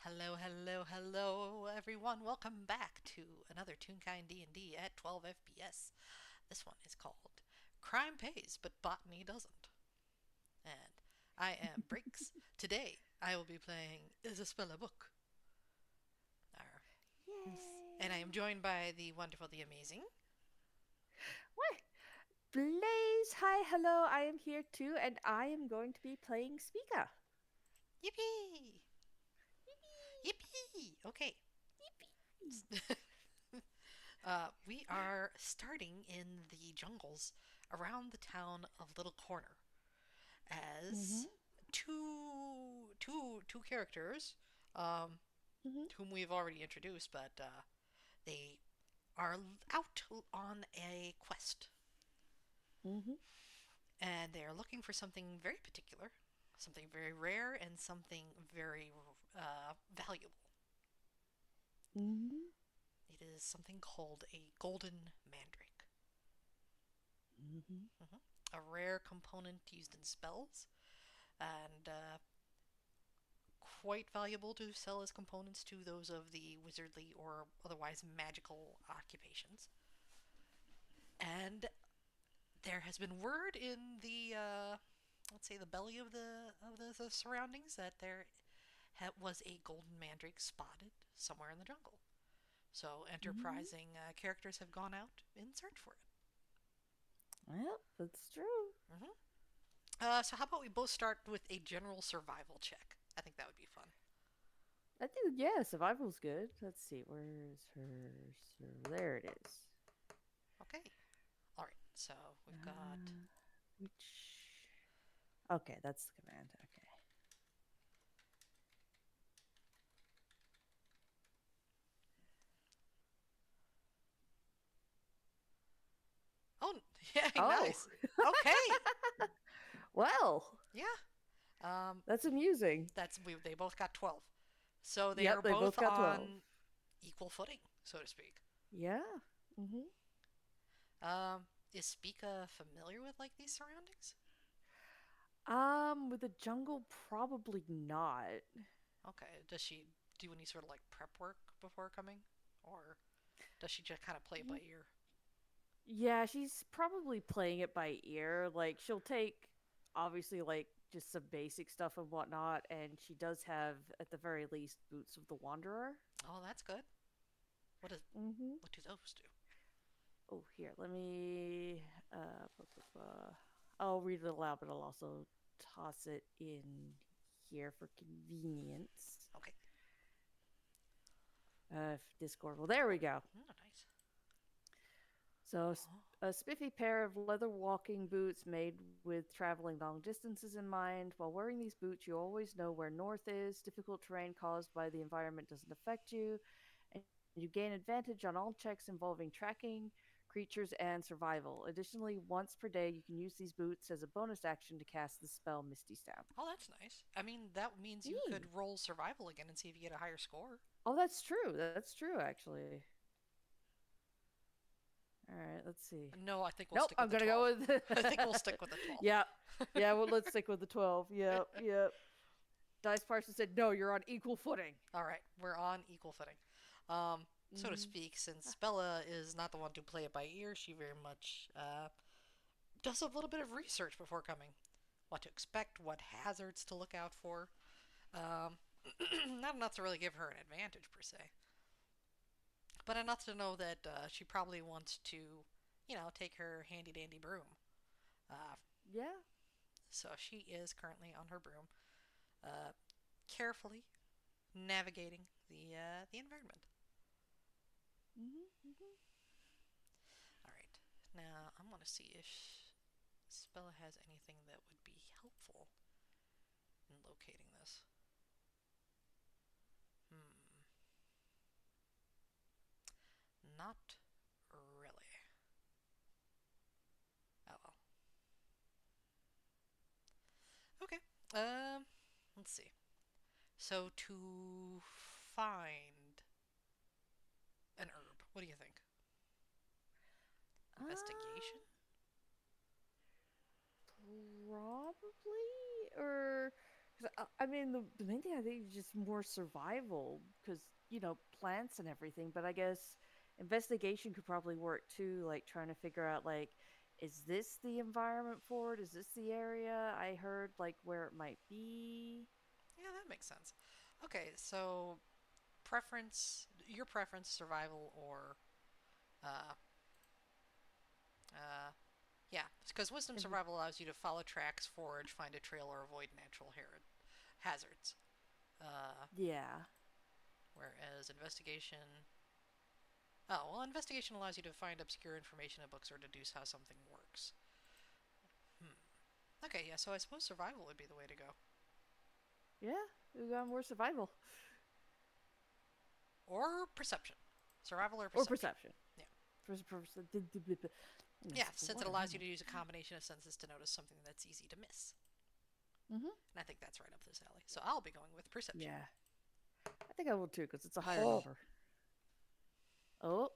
Hello, hello, hello, everyone. Welcome back to another Toonkind D&D at 12 FPS. This one is called Crime Pays, but Botany Doesn't. And I am Briggs. Today, I will be playing Is a Spell a Book. Arr. And I am Yay! joined by the wonderful, the amazing. What? Blaze, hi, hello, I am here too, and I am going to be playing Speaker. Yippee! Yippee! Yippee! Okay. Yippee! We are starting in the jungles around the town of Little Corner as Mm-hmm. two characters, um, Mm-hmm. whom we've already introduced, but they are out on a quest, Mm-hmm. and they are looking for something very particular, something very rare, and something very valuable. Mm-hmm. It is something called a golden mandrake, Mm-hmm. a rare component used in spells, and quite valuable to sell as components to those of the wizardly or otherwise magical occupations. And there has been word in the let's say the belly of the surroundings that there was a golden mandrake spotted somewhere in the jungle. So Mm-hmm. enterprising characters have gone out in search for it. Well, that's true. hmm so how about we both start with a general survival check? I think that would be fun. I think, yeah, survival's good. Let's see, where's her? There it is. Okay. All right. So we've got. Uh, which? Okay, that's the command. Okay. Oh, yeah, Oh, nice. Okay. well, Yeah. Um, that's amusing. they both got 12. So they are Yep, they both both got 12. on equal footing, so to speak. Yeah. Mm-hmm. Is Spica familiar with like these surroundings? With the jungle, probably not. Okay. Does she do any sort of like prep work before coming, or does she just kind of play it by Y- ear? Yeah, she's probably playing it by ear. Like, she'll take, obviously, like, just some basic stuff and whatnot, and she does have, at the very least, Boots of the Wanderer. Oh, that's good. What does Mm-hmm. what do those do? Oh, here, let me, bu- bu- bu- I'll read it aloud, but I'll also toss it in here for convenience. Okay. Discord. Well, there we go. Oh, nice. So, Oh, a spiffy pair of leather walking boots made with traveling long distances in mind. While wearing these boots, you always know where north is. Difficult terrain caused by the environment doesn't affect you, and you gain advantage on all checks involving tracking, creatures, and survival. Additionally, once per day, you can use these boots as a bonus action to cast the spell Misty Step. oh, that's nice. I mean, that means you Neat. could roll survival again and see if you get a higher score. Oh, that's true. That's true, actually. All right, let's see. No, I think we'll Nope, stick with I'm the gonna 12. go with. I think we'll stick with the 12. Yeah, yeah. Well, let's stick with the 12. Yep, yep. Dice Parson said, "No, you're on equal footing." All right, we're on equal footing, so to Mm-hmm. speak. Since Bella is not the one to play it by ear, she very much does a little bit of research before coming. What to expect, what hazards to look out for. Um, not enough to really give her an advantage per se, but enough to know that she probably wants to, take her handy dandy broom. Uh, Yeah. so she is currently on her broom, uh, carefully navigating the environment. Mm-hmm. All right. Now I'm going to see if Spella has anything that would be helpful in locating this. Hmm. Not really. Oh well. Okay. Um. Let's see. So to find an herb, what do you think? Investigation? Probably, or I mean, the main thing I think is just more survival because, plants and everything. But I guess investigation could probably work too, like trying to figure out, like, is this the environment for it? Is this the area? I heard, like, where it might be. Yeah, that makes sense. Okay, so your preference, survival or uh, uh, yeah, because wisdom Inve- survival allows you to follow tracks, forage, find a trail, or avoid natural hazards. Uh, yeah. Whereas investigation allows you to find obscure information in books or deduce how something works. Hmm. Okay, yeah, so I suppose survival would be the way to go. Yeah, we got more survival. Or perception. Survival or Or perception. perception. Yeah. I'm gonna Yeah, sip of since it water. allows Hang you on. to use a combination of senses to notice something that's easy to miss. Mm-hmm. And I think that's right up this alley. So I'll be going with perception. Yeah. I think I will too because it's a higher Oh, number. Oh.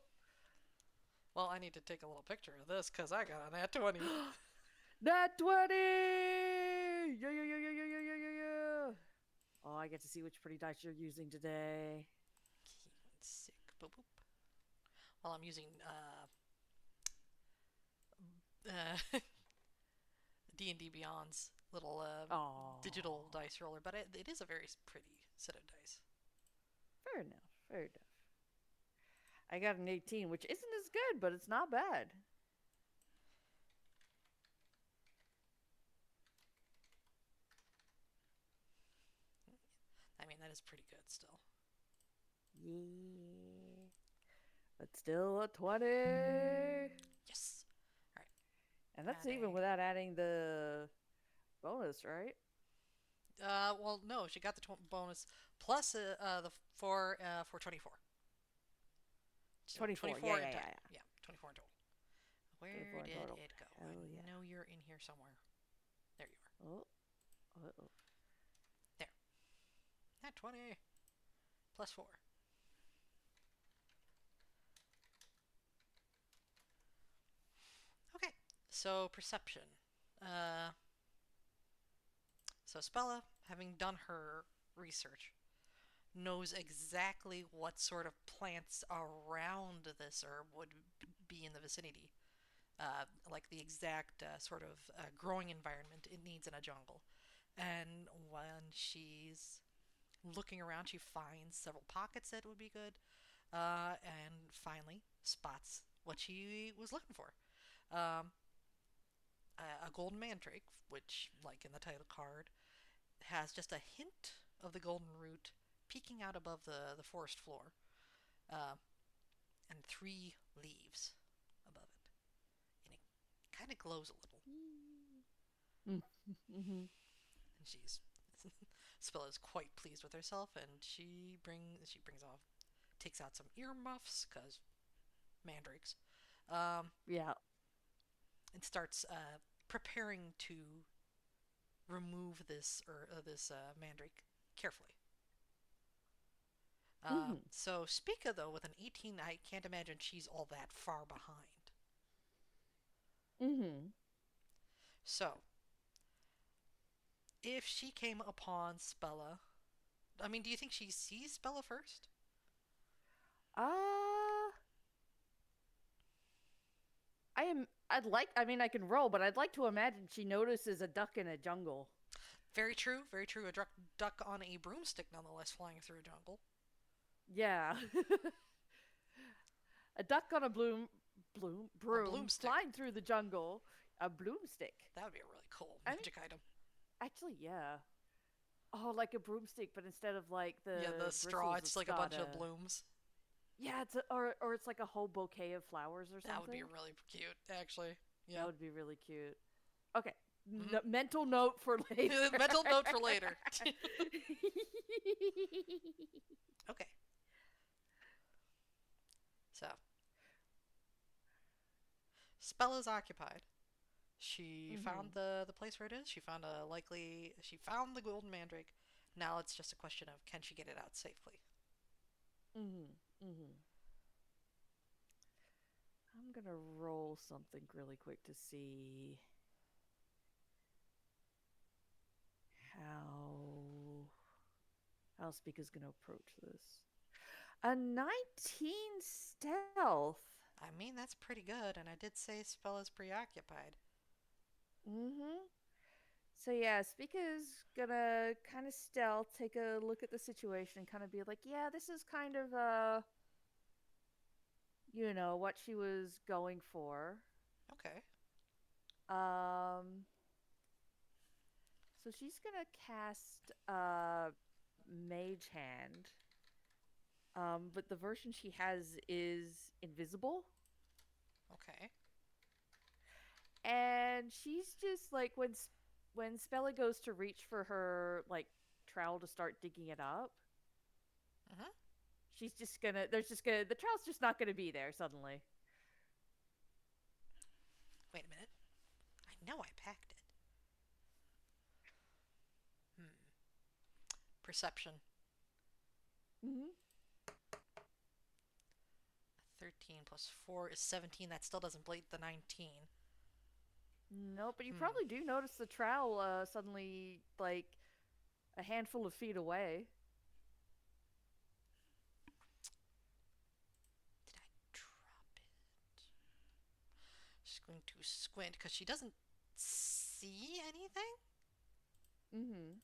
well, I need to take a little picture of this because I got a nat 20. Nat 20! Yeah, yeah, yeah, yeah, yeah, yeah, yeah, yeah, yeah. Oh, I get to see which pretty dice you're using today. Sick. Boop, boop. Well, I'm using D&D Beyond's little digital Oh, dice roller, but it is a very pretty set of dice. fair enough. Fair enough. I got an 18, which isn't as good, but it's not bad. I mean, that is pretty good still. Yeah. But still a 20. Yes. All And right. that's even Adding. without adding the bonus, right? Well, no, she got the bonus plus the for 24. So 24. Yeah, 24 in yeah, yeah, total. yeah. Yeah, 24 in total. Where 24 in did total. it go? I Hell yeah. know you're in here somewhere. There you are. Oh, uh-oh. There. At 20 plus 4. Okay. So perception. Uh, so Spella, having done her research, knows exactly what sort of plants around this herb would be in the vicinity. Like the exact sort of growing environment it needs in a jungle. And when she's looking around, she finds several pockets that would be good, and finally spots what she was looking for. Um, a golden mandrake, which, like in the title card, has just a hint of the golden root peeking out above the forest floor, uh, and three leaves above it. And it kind of glows a little. Mm-hmm. And she's Spell is quite pleased with herself, and she brings off takes out some earmuffs because mandrakes, um, Yeah. and starts preparing to remove this mandrake carefully. Mm-hmm. So Spica, though, with an 18, I can't imagine she's all that far behind. Mm-hmm. So if she came upon Spella, I mean, do you think she sees Spella first? Uh, I mean, I can roll, but I'd like to imagine she notices a duck in a jungle. Very true, very true. A duck on a broomstick, nonetheless, flying through a jungle. Yeah. A duck on a A broom bloomstick. flying through the jungle. A bloomstick. That would be a really cool I mean, magic item. actually, yeah. Oh, like a broomstick, but instead of like Yeah, the the straw, bristles, it's it's like a got bunch of a blooms. yeah, or it's like a whole bouquet of flowers or That would be something. really cute, actually. That Yeah. would be really cute. Okay, Hmm. mental note for later. Mental note for later. Okay, so spell is occupied. She found Mhm. the place where it is. She found the golden mandrake. Now it's just a question of can she get it out safely. Mhm. Mhm. I'm gonna roll something really quick to see how how Speaker's gonna approach this. A 19 stealth. I mean, that's pretty good, and I did say spell is preoccupied. Mm-hmm. So yeah, Speaker's gonna kind of stealth, take a look at the situation, kind of be like, yeah, this is kind of what she was going for. Okay. Um, so she's gonna cast Mage Hand. But the version she has is invisible. Okay. And she's just like when Spella goes to reach for her like trowel to start digging it up, Mm-hmm. she's just gonna there's just gonna the trowel's just not gonna be there suddenly. Wait a minute. I know I packed it. Hmm. Perception. Mm-hmm. 13 plus 4 is 17. That still doesn't bleed the 19. No, but you Hmm. probably do notice the trowel suddenly like a handful of feet away. Did I drop it? She's going to squint because she doesn't see anything? Mm-hmm.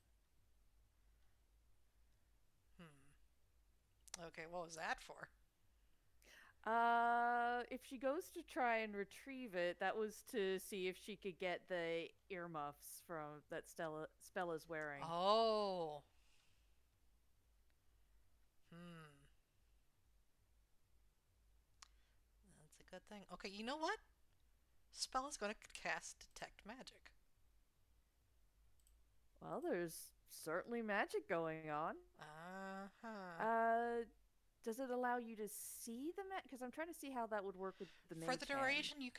Hmm. Okay, what was that for? If she goes to try and retrieve it, that was to see if she could get the earmuffs from that Spella's wearing. Oh. Hmm. That's a good thing. Okay, you know what? Spell is going to cast Detect Magic. Well, there's certainly magic going on. Uh huh. Uh, does it allow you to see the magic? Because I'm trying to see how that would work with the For the mage hand. duration, you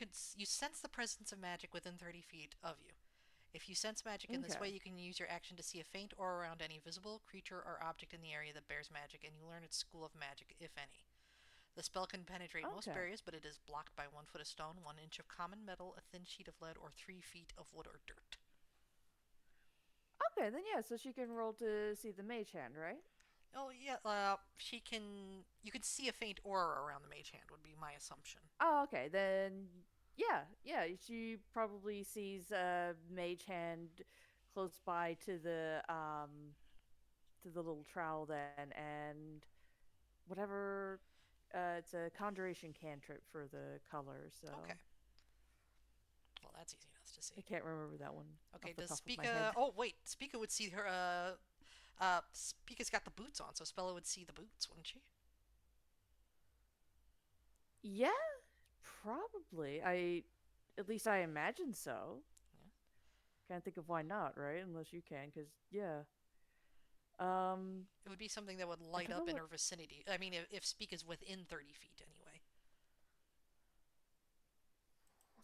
sense the presence of magic within 30 feet of you. If you sense magic in this Okay. way, you can use your action to see a faint aura around any visible creature or object in the area that bears magic, and you learn its school of magic, if any. The spell can penetrate most Okay. barriers, but it is blocked by 1 foot of stone, 1 inch of common metal, a thin sheet of lead, or 3 feet of wood or dirt. Okay, then yeah, so she can roll to see the mage hand, right? Oh yeah, she can. You can see a faint aura around the mage hand. Would be my assumption. Oh, okay. Then yeah, she probably sees a mage hand close by to the little trowel then, and whatever it's a conjuration cantrip for the color, so Okay, well that's easy enough to see. I can't remember that one Okay, off the does top of my head. Spica? Oh wait, Spica would see her. Spica's got the boots on, so Spella would see the boots, wouldn't she? Yeah, probably. I At least I imagine so. Yeah. Can't think of why not, right? Unless you can, because yeah. Um, It would be something that would I light don't know up in what. her vicinity. I mean, if Spica's within 30 feet anyway.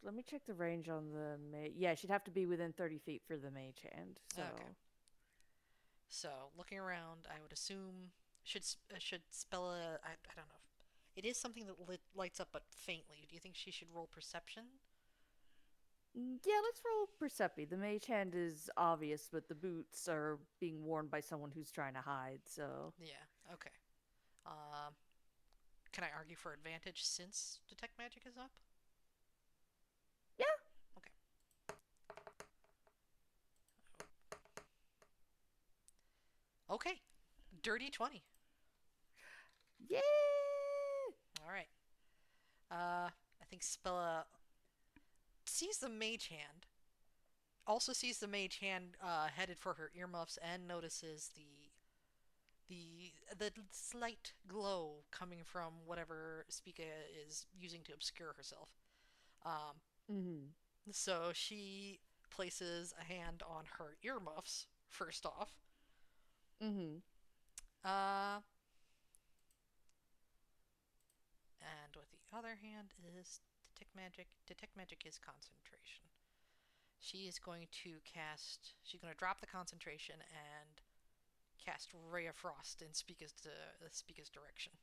Let me check the range on the mage. Yeah, she'd have to be within 30 feet for the mage hand. Okay. So So looking around, I would assume should Spella. I don't know. It is something that lights up, but faintly. Do you think she should roll perception? yeah, let's roll Persepi. The mage hand is obvious, but the boots are being worn by someone who's trying to hide. So Yeah. Okay. Um, can I argue for advantage since detect magic is up? yeah, Okay. Okay. Dirty 20. yeah. All right. I think Spella sees the mage hand. Also sees the mage hand headed for her earmuffs and notices the slight glow coming from whatever Spica is using to obscure herself. Um, Mm-hmm. so she places a hand on her earmuffs first off, Mm-hmm. uh, and with the other hand is detect magic. Detect magic is concentration. She is going to cast. She's going to drop the concentration and cast Ray of Frost in Spica's direction.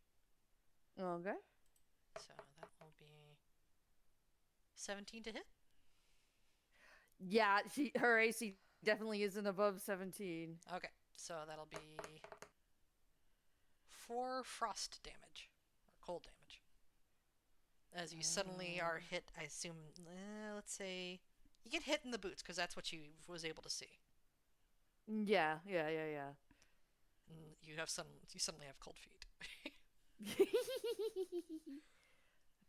Okay. So that will be 17 to hit. Yeah, her AC Definitely isn't above 17. Okay, so that'll be 4 frost damage, or cold damage. As you suddenly are Uh, hit, I assume, let's say, you get hit in the boots, because that's what you was able to see. yeah. And you suddenly have cold feet.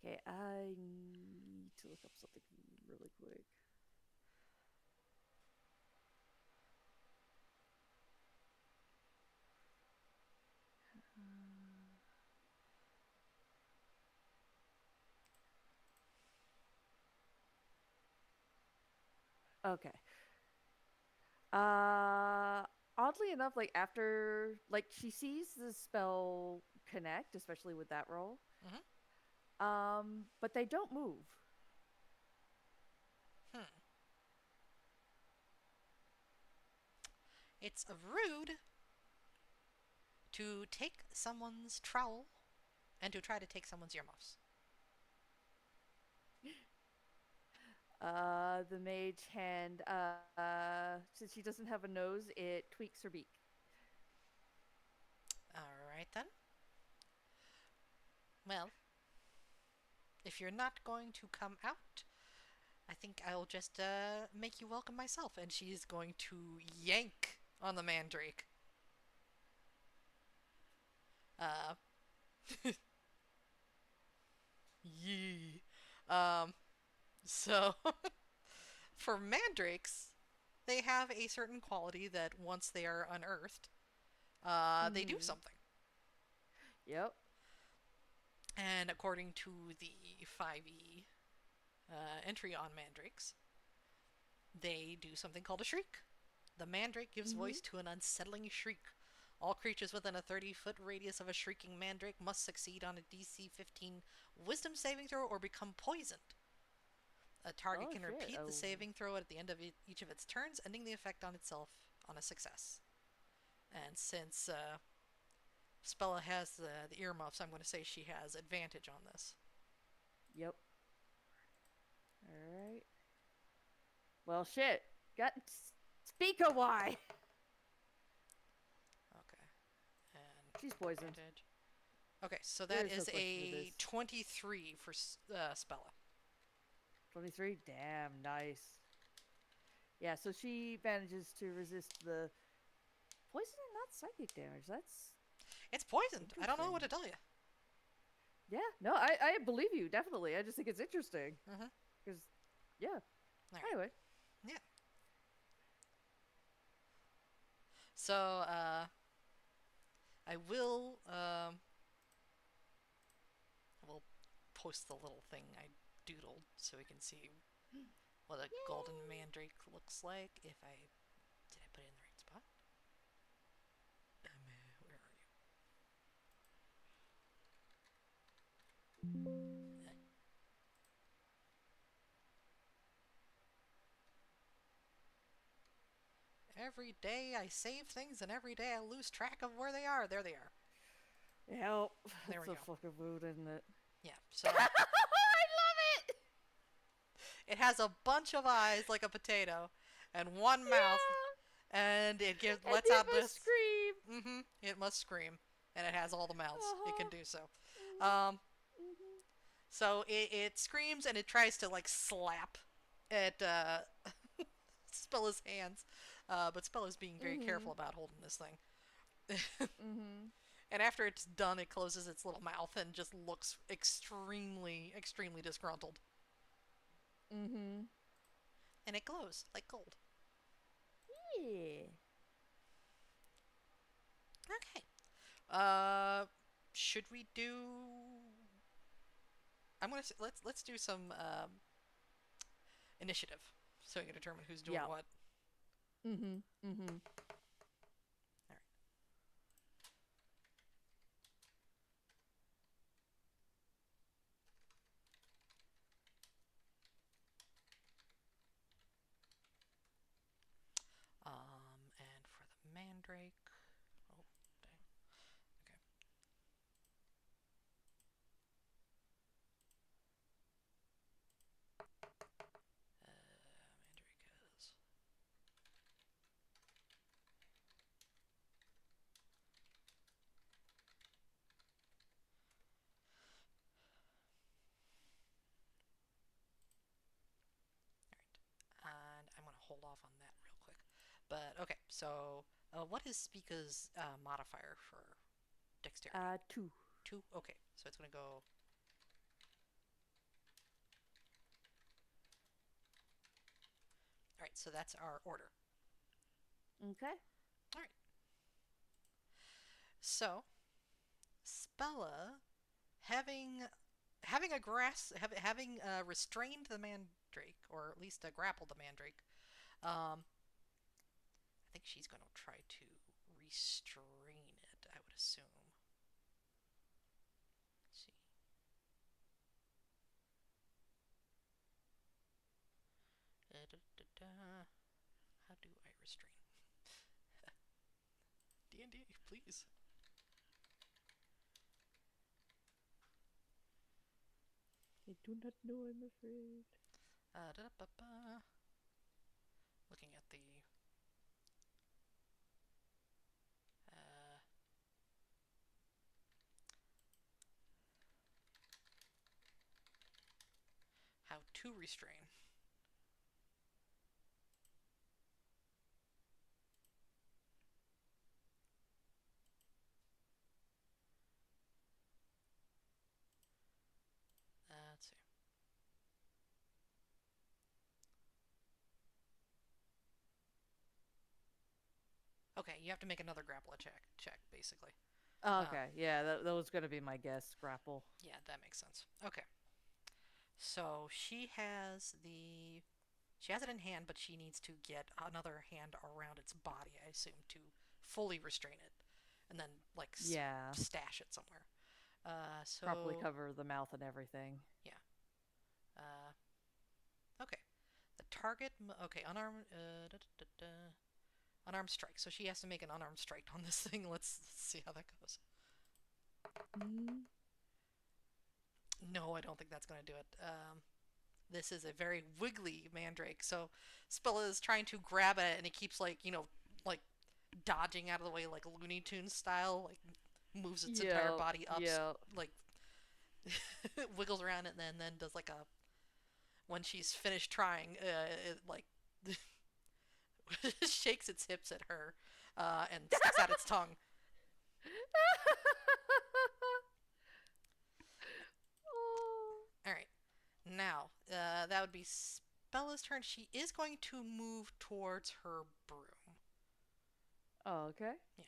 Okay, I need to look up something really quick. Okay. Uh Oddly enough, like after like she sees the spell connect, especially with that roll. Hmm. But they don't move. Hmm. It's rude to take someone's trowel and to try to take someone's earmuffs. The mage hand since she doesn't have a nose, it tweaks her beak. Alright then. Well, if you're not going to come out, I think I'll just make you welcome myself. And she's going to yank on the mandrake. Uh, Yee. Um, so, for mandrakes, they have a certain quality that once they are unearthed, they do Mm-hmm. something. Yep. And according to the 5e entry on mandrakes, they do something called a shriek. The mandrake gives Mm-hmm. voice to an unsettling shriek. All creatures within a 30-foot radius of a shrieking mandrake must succeed on a DC 15 wisdom saving throw or become poisoned. A target Oh can shit. repeat the Oh. saving throw at the end of each of its turns, ending the effect on itself on a success. And since Spella has the earmuffs, I'm going to say she has advantage on this. Yep. All right. Well, shit. Got speak a why. Okay. And She's poisoned. advantage. Okay, so that There's no is question to a this. 23 for Spella. 23. Damn, nice. Yeah, so she manages to resist the poison and not psychic damage. That's It's poisoned. I don't know what interesting. to tell you. Yeah, no, I believe you, definitely. I just think it's interesting. Mm-hmm. Because, yeah. All right. Anyway. Yeah. So I will post the little thing I doodled so we can see what a golden Yay! mandrake looks like. If I did I put it in the right spot? Where are you? Every day I save things, and every day I lose track of where they are. There they are. Help. There It's we so go. fucking rude, isn't it? Yeah. I So love it! it has a bunch of eyes like a potato, and one mouth, Yeah! and it gives And lets it out must this. scream! It must scream, and it has all the mouths. It can Uh-huh. do so. Um, Mm-hmm. Mm-hmm. so it screams and it tries to like slap at Spella's hands, but Spella's being very Mm-hmm. careful about holding this thing. Mm-hmm. And after it's done, it closes its little mouth and just looks extremely, extremely disgruntled. Mm-hmm. And it glows like gold. Yeah. Okay. Uh, should we do? Let's do some initiative, so we can determine who's doing Yeah. what. Mm-hmm. Mm-hmm. All right. And for the mandrake. Oh, dang. Okay. Mandrake has hold off on that real quick. But okay, so what is Spica's modifier for dexterity? 2. Two? Okay, so it's going to go. Alright, so that's our order. Okay. Alright, so Spella, having having a having restrained the mandrake, or at least grappled the mandrake, I think she's going to try to restrain it, I would assume. Let's see. How do I restrain? D&D, please. I do not know, I'm afraid. Looking at the uh, how to restrain. Let's see. Okay, you have to make another grapple check, basically. Oh, Um, okay, yeah, that was going to be my guess. Grapple. yeah, that makes sense. Okay, so she has it in hand, but she needs to get another hand around its body, I assume, to fully restrain it, and then like Yeah, stash it somewhere. properly So cover the mouth and everything. yeah. Okay. The target. Okay, unarmed. Unarmed strike. So she has to make an unarmed strike on this thing. Let's see how that goes. Mm. No, I don't think that's going to do it. This is a very wiggly mandrake. So Spilla is trying to grab it, and it keeps like dodging out of the way, like Looney Tunes style, like moves its entire Yeah, body up, yeah. like wiggles around, and then does like a. When she's finished trying, it like shakes its hips at her, and sticks out its tongue. Oh. All right, now that would be Bella's turn. She is going to move towards her broom. Oh, okay. Yeah,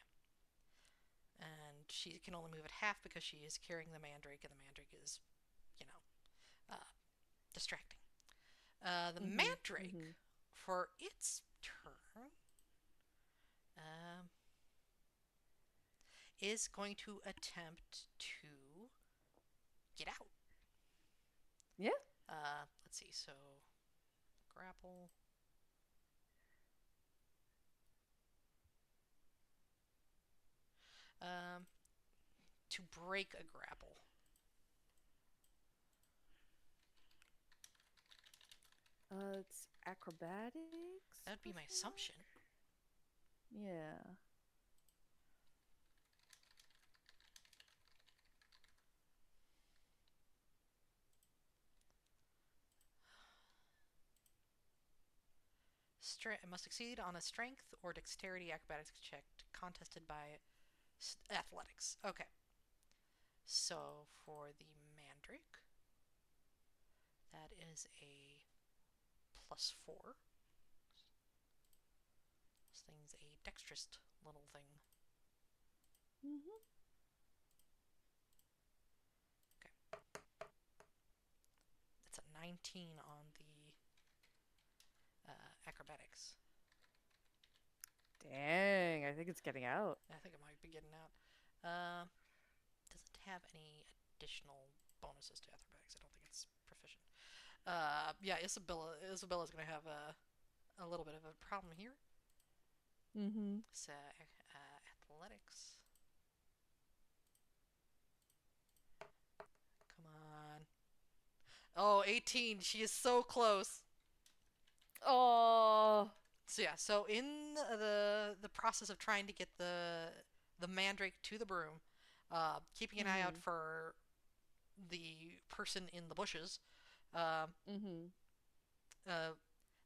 and she can only move at half because she is carrying the mandrake, and the mandrake is, you know, distracting. The Mhm. mandrake, Mhm. for its turn, um, is going to attempt to get out. Yeah. Let's see. So grapple. Um, to break a grapple. It's acrobatics That would be my question assumption. mark. Yeah. It must succeed on a strength or dexterity acrobatics check contested by athletics. Okay. So for the mandrake, that is a +4. This thing's a dexterous little thing. Mhm. Okay. It's a 19 on the acrobatics. Dang, I think it's getting out. I think it might be getting out. Uh, doesn't have any additional bonuses to acrobatics. I don't think it's proficient. Yeah, Isabella's gonna have a little bit of a problem here. Mhm. So athletics. Come on. Oh, 18. She is so close. Oh. So yeah, so in the process of trying to get the mandrake to the broom, keeping an eye out Mhm. for the person in the bushes, um, Mhm. uh,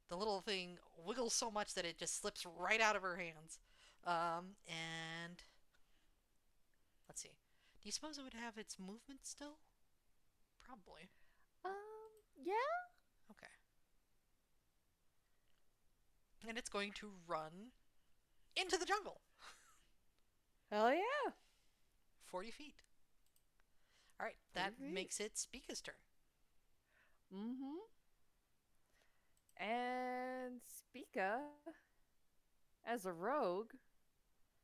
The little thing wiggles so much that it just slips right out of her hands. And let's see. Do you suppose it would have its movement still? Probably. Yeah. Okay. And it's going to run into the jungle. Hell yeah. 40 feet. All right, 40 that feet. makes it Spica's turn. Mm-hmm. And Spica, as a rogue,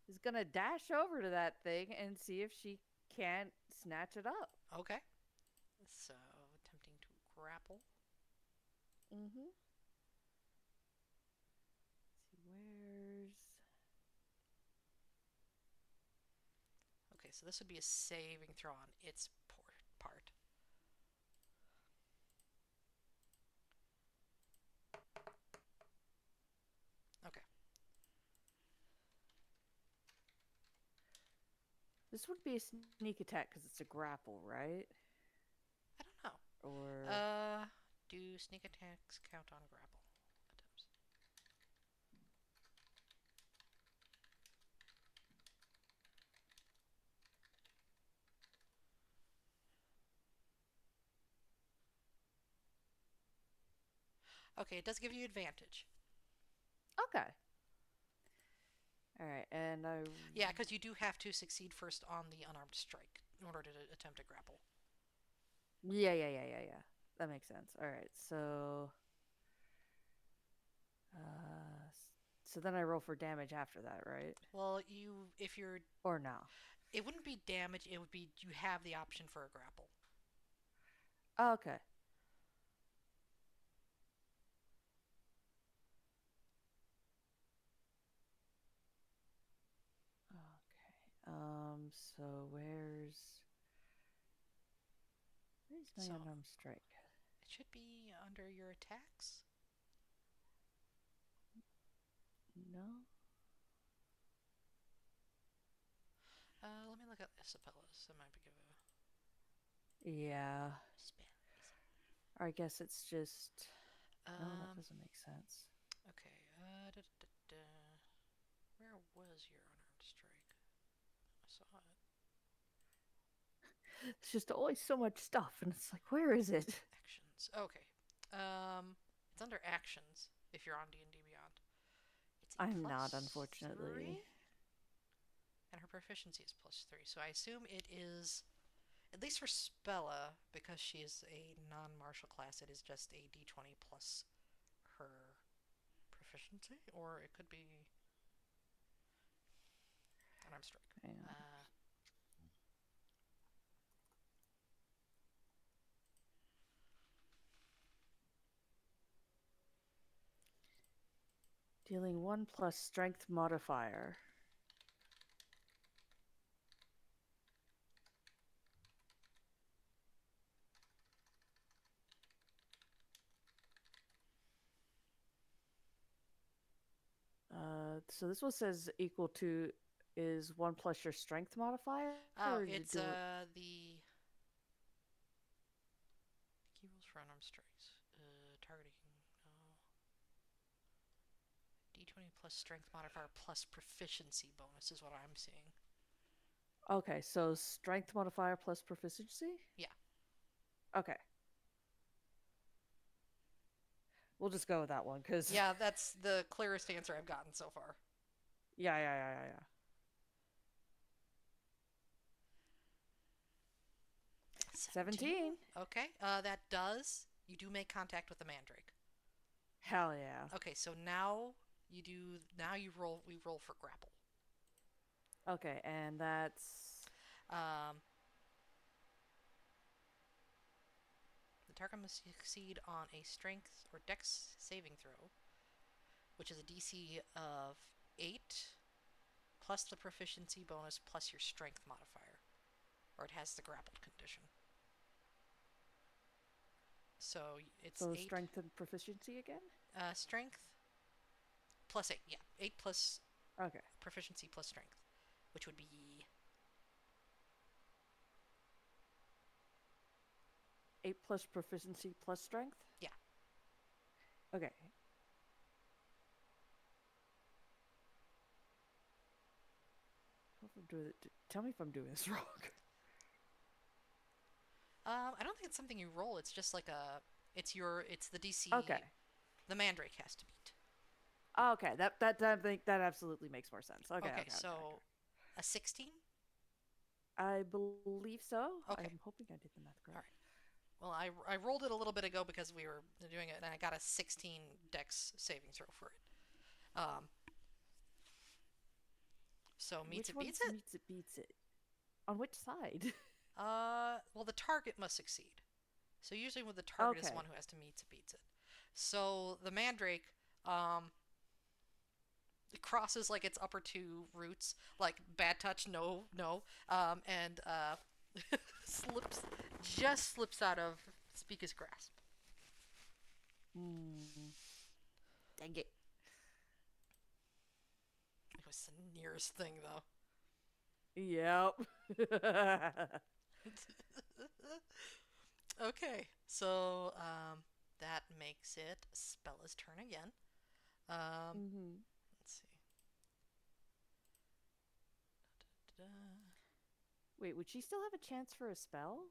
is gonna dash over to that thing and see if she can't snatch it up. Okay. So, attempting to grapple. Mm-hmm. Let's see where's. Okay, so this would be a saving throw on its part. Okay. This would be a sneak attack because it's a grapple, right? I don't know. Or Do sneak attacks count on grapple attempts? Okay, it does give you advantage. okay. All right, and I. Yeah, because you do have to succeed first on the unarmed strike in order to attempt a grapple. Yeah. That makes sense. All right, so. Uh, so then I roll for damage after that, right? Well, if you're, Or no? it wouldn't be damage. It would be you have the option for a grapple. Oh, okay. Okay. So where's my So unarmed strike? it should be under your attacks. No. Let me look at Isabellas. That might give a Yeah. spell. Or I guess it's just. No, that Um. doesn't make sense. Okay. Where was your unarmed strike? I saw it. It's just always so much stuff, and it's like, where is it? Actions. Okay. It's under actions if you're on D&D Beyond. It's a I'm not, plus unfortunately. 3, and her proficiency is plus 3. So I assume it is, at least for Spella, because she is a non-martial class, it is just a d20 plus her proficiency, or it could be unarmed strike. Hang on. Dealing 1 plus strength modifier. So this one says equal to is 1 plus your strength modifier, Oh, or it's do the key rules for unarmed strikes. Targeting. No. D20 plus strength modifier plus proficiency bonus is what I'm seeing. okay? So strength modifier plus proficiency. Yeah. Okay, we'll just go with that one because Yeah, that's the clearest answer I've gotten so far. yeah. 17. 17. Okay, that does. You do make contact with the mandrake. Hell yeah. Okay, so now you do. Now you roll. We roll for grapple. Okay, and that's Um, the target must succeed on a strength or dex saving throw, which is a DC of 8 plus the proficiency bonus plus your strength modifier, or it has the grappled condition. So it's so 8 strength and proficiency again. strength plus 8. Yeah, 8 plus Okay, proficiency plus strength, which would be 8 plus proficiency plus strength. yeah. Okay, if I'm doing it. Tell me if I'm doing this wrong. I don't think it's something you roll. It's just like a. It's the Okay. DC the Mandrake has to beat. Okay. That I think that absolutely makes more sense. Okay. Okay, Okay. Okay. Okay. so a 16. I believe so. Okay, I'm hoping I did the math all correct. right. Well, I rolled it a little bit ago because we were doing it, and I got a 16 Dex saving throw for it. So meets Which it beats one's it. meets it beats it? On which side? Well, the target must succeed. So usually, when the target is the one Okay. who has to meets it beats it. So the Mandrake, um, it crosses like its upper two roots, like bad touch, no, no, and slips, just slips out of Speaker's grasp. Hmm. Dang it. It was the nearest thing, though. Yep. Okay, so that makes it Spella's turn again. Um, hmm let's see. Da-da-da-da. Wait, would she still have a chance for a spell?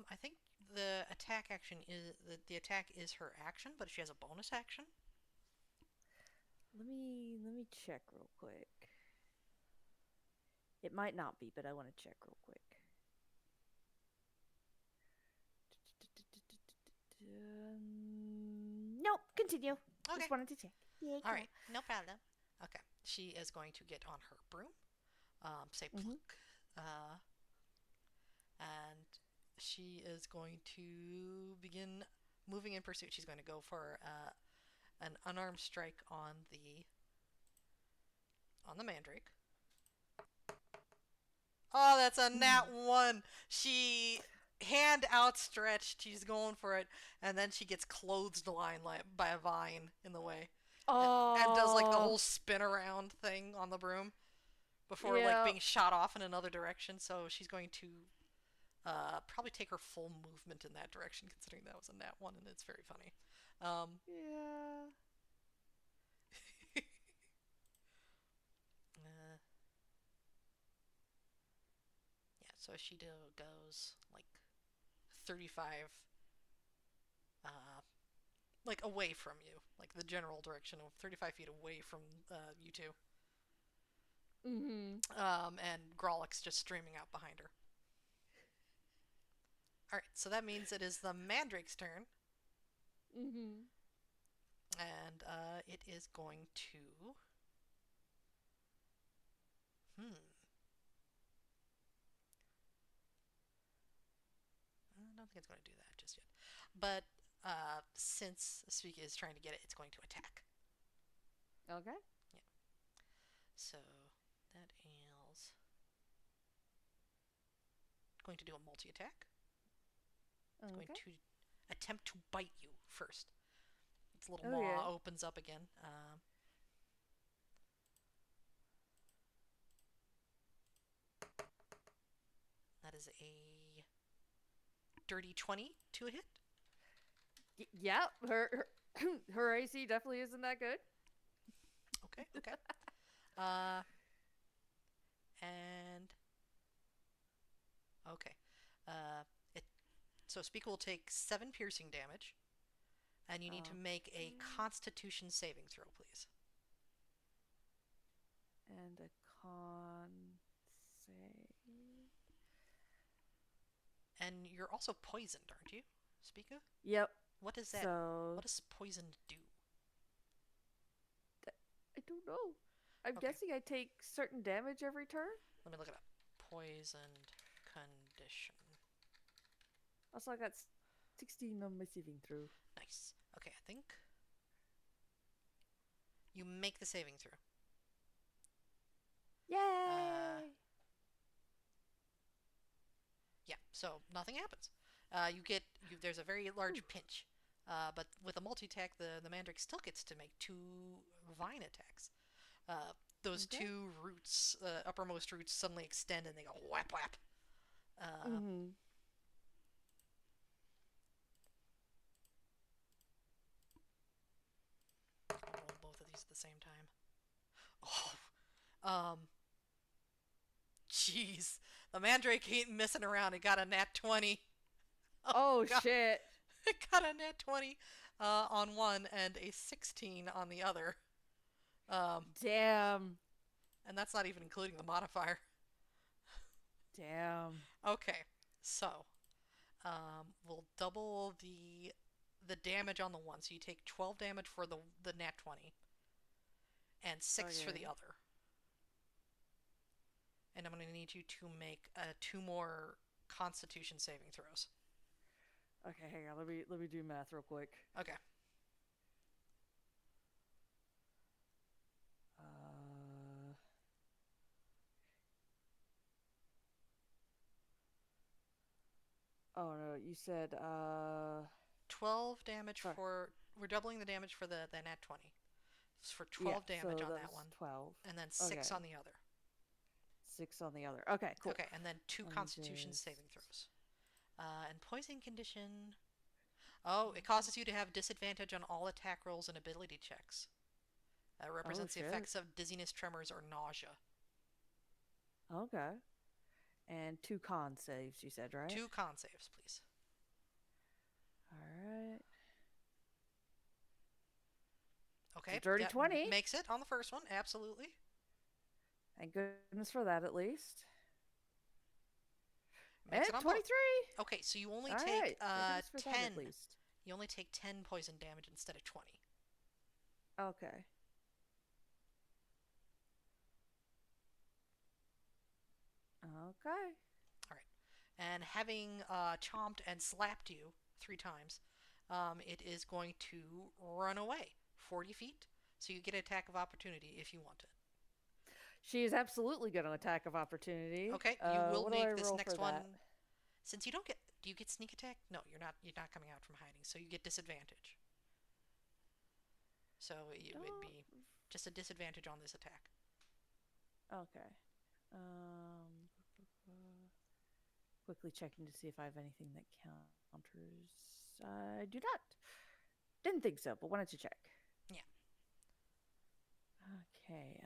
I think the attack action is the attack is her action, but she has a bonus action. Let me check real quick. It might not be, but I want to check real quick. Nope. Continue. Okay, Just wanted to check. Yeah, all go. right, no problem. Okay, she is going to get on her broom. Say Mm-hmm. pluck, uh, and she is going to begin moving in pursuit. She's going to go for an unarmed strike on the Mandrake. Oh, that's a nat one. She hand outstretched. She's going for it, and then she gets clotheslined like by a vine in the way, and does like the Oh, whole spin around thing on the broom before like yeah. being shot off in another direction. So she's going to probably take her full movement in that direction, considering that was a nat one, and it's very funny. Um, Yeah. uh, yeah, so goes like 35 uh, like away from you, like the general direction of 35 feet away from you two. Mm-hmm. And Grolix just streaming out behind her. All right, so that means it is the Mandrake's turn, Mm-hmm. and it is going to. Hmm. I don't think it's going to do that just yet. But since Suika is trying to get it, it's going to attack. Okay. Yeah. So that ails. Going to do a multi attack. It's going Okay. to attempt to bite you first. Its little Oh yeah. maw opens up again. That is a dirty 20 to a hit. Yeah. Her AC definitely isn't that good. Okay, okay. Uh, and okay. It so Speak will take 7 piercing damage, and you need to make a Okay. Constitution saving throw, please. And a con save. And you're also poisoned, aren't you, Spica? Yep. What does that? So What does poison do? I don't know. I'm Okay, guessing I take certain damage every turn. let me look it up. Poisoned condition. Also, I got 16 on my saving throw. Nice. Okay, I think you make the saving throw. Uh, Yay! yeah. So nothing happens. There's a very Whew. large pinch. But with a multi attack, the Mandrake still gets to make 2 vine attacks. Uh, those Okay. 2 roots, uppermost roots, suddenly extend and they go whap whap. Uh, Mm-hmm. I'll roll both of these at the same time. Oh, um, Jeez. The Mandrake ain't messing around. It got a nat 20. Oh, Oh God. shit! It got a nat 20 on one and a 16 on the other. Um, Damn, and that's not even including the modifier. damn. Okay, so we'll double the damage on the one. So you take 12 damage for the nat 20 and 6 for Okay, the other. And I'm going to need you to make two more Constitution saving throws. okay. Hang on. Let me do math real quick. Okay. Uh, oh no, you said 12 damage sorry. for. We're doubling the damage for the nat 20. It's for Yeah, 12 damage so on that that was one, 12. and then 6 Okay, on the other. 6 on the other. Okay, cool. Okay, and then two Let me Constitution just. saving throws. And poison condition. Oh, it causes you to have disadvantage on all attack rolls and ability checks. Oh Represents the shit. effects of dizziness, tremors, or nausea. Okay. And 2 con saves, you said, right? Two con saves, please. All right. It's a Okay, dirty yep, 20. makes it on the first one, absolutely. Thank goodness for that, at least. And Makes it on both. 23. Okay, so you only All take right. Thank goodness for that, at 10. least. You only take 10 poison damage instead of 20. Okay. Okay. All right. And having chomped and slapped you 3 times, it is going to run away 40 feet. So you get an attack of opportunity if you want it. She is absolutely going to attack of opportunity. Okay, you will What do I make this roll for next one. that? Since you don't get, do you get sneak attack? No, you're not. You're not coming out from hiding, so you get disadvantage. So it would Don't. be just a disadvantage on this attack. Okay. Um, quickly checking to see if I have anything that counters. I do not. Didn't think so, but wanted to check. Yeah. Okay.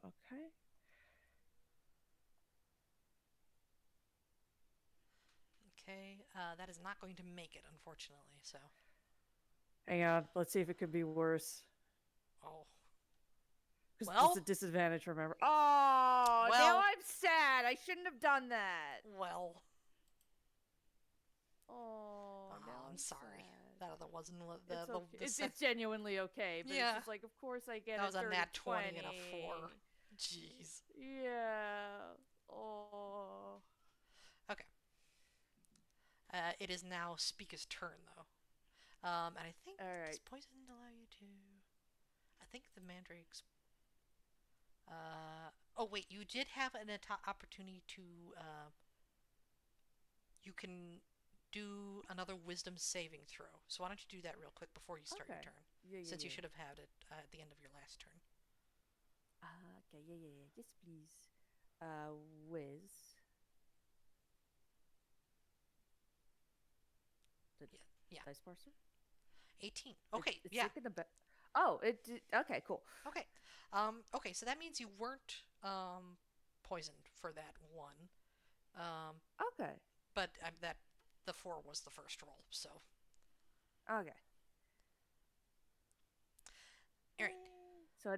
Okay. Okay. That is not going to make it, unfortunately. So. Hang on. Let's see if it could be worse. Oh. Because it's a Well. disadvantage, remember? Oh, now Well. I'm sad. I shouldn't have done that. Well. Oh, now Oh, I'm I'm sorry. sad. That wasn't It's the, okay. the It's genuinely okay, but it's Yeah. just like, of course I get That a was a dirty nat 20 and a 4. 20. Jeez. Yeah. Oh. Okay. It is now Speaker's turn, though. And I think, All does right. poison allow you to... I think the mandrakes... oh, wait, you did have an opportunity to... you can do another wisdom saving throw. So why don't you do that real quick before you start your Okay. turn? Yeah, yeah, Since you yeah. should have had it at the end of your last turn. Okay, yeah, yeah, yeah. Yes, please. Whiz. The Yeah. Yeah. dice parser? 18. Okay, It's yeah. thinking about. Oh, it did. Okay, cool. Okay. Okay, so that means you weren't poisoned for that one. Um, Okay. but that the 4 was the first roll. So, Okay. all right. So,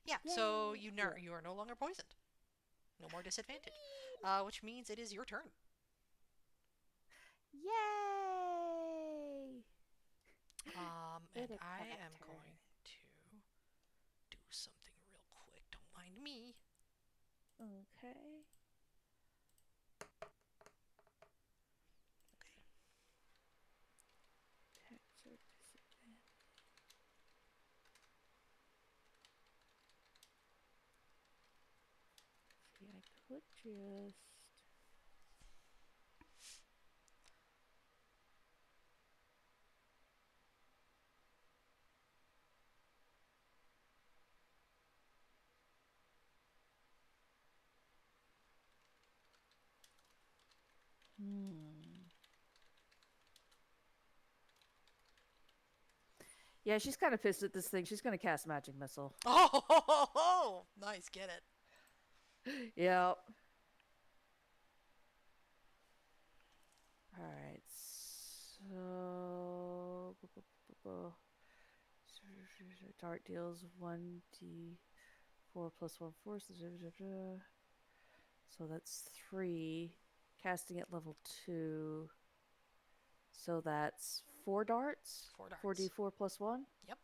Yeah, so yay. Yeah. you are no longer poisoned. No more disadvantage. Which means it is your turn. Yay! And It I attacked am her. going to do something real quick. Don't mind me. Okay. Okay. Attacks are disadvantage. See, I could just. Hmm. Yeah, she's kind of pissed at this thing. She's going to cast Magic Missile. Oh, ho, ho, ho. guys get it. Yep. All right. So dart deals 1d4 plus 1 force. So that's 3. Casting at level 2. So that's 4 darts. Four darts. 4d4 plus 1. Yep.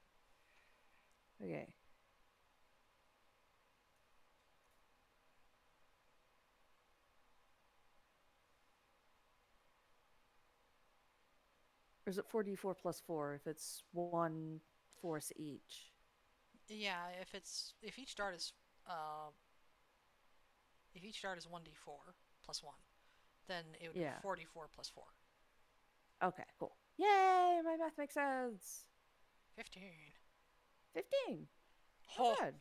Okay. Or is it 4d4 plus 4 if it's 1 force each? Yeah, if each dart is uh if each dart is 1d4 plus 1, then it would be Yeah. 4d4 plus 4. Okay, cool. Yay! My math makes sense. 15. 15. Not Oh, bad.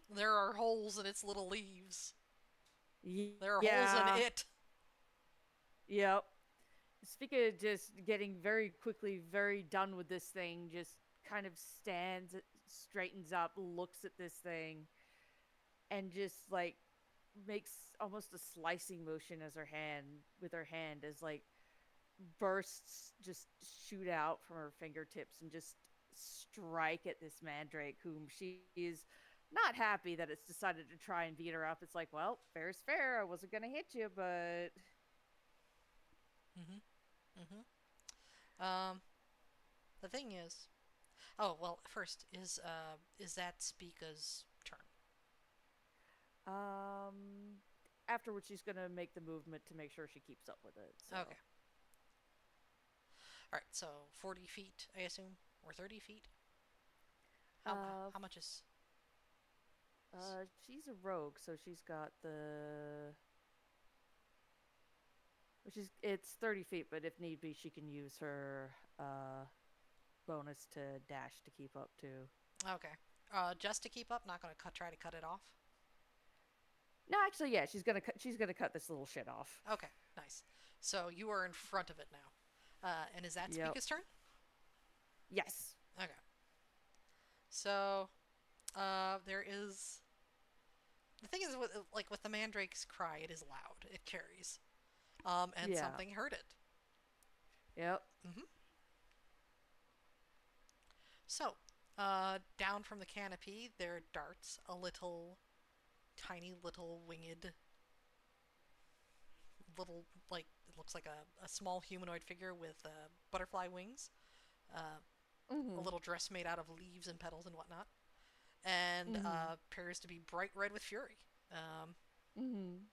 there are holes in its little leaves. There are holes in Yeah. it. Yep. Speaking of just getting very quickly very done with this thing, just kind of stands, straightens up, looks at this thing, and just like makes almost a slicing motion as her hand as like bursts just shoot out from her fingertips and just strike at this mandrake whom she is not happy that it's decided to try and beat her up. It's like, well, fair's fair. I wasn't gonna hit you, but Mhm. Mhm. Um, the thing is, oh well. First is that Spica's turn? um afterwards she's gonna make the movement to make sure she keeps up with it. Okay. So All right. So 40 feet, I assume, or 30 feet. How uh how much is? she's a rogue, so she's got the which is it's 30 feet, but if need be she can use her bonus to dash to keep up too. Okay. Just to keep up, not gonna try to cut it off. No, actually, yeah, she's gonna cut this little shit off. Okay. Nice. So you are in front of it now. And is that Yep. Spica's turn? Yes. Okay. So there is the thing is with the mandrake's cry, it is loud. It carries. And Yeah. something heard it. Yep. Mm-hmm. So, down from the canopy, there darts a little, tiny little winged, little, like, it looks like a small humanoid figure with butterfly wings, uh, a Mhm. little dress made out of leaves and petals and whatnot, and Mhm. appears to be bright red with fury. Um, Mhm.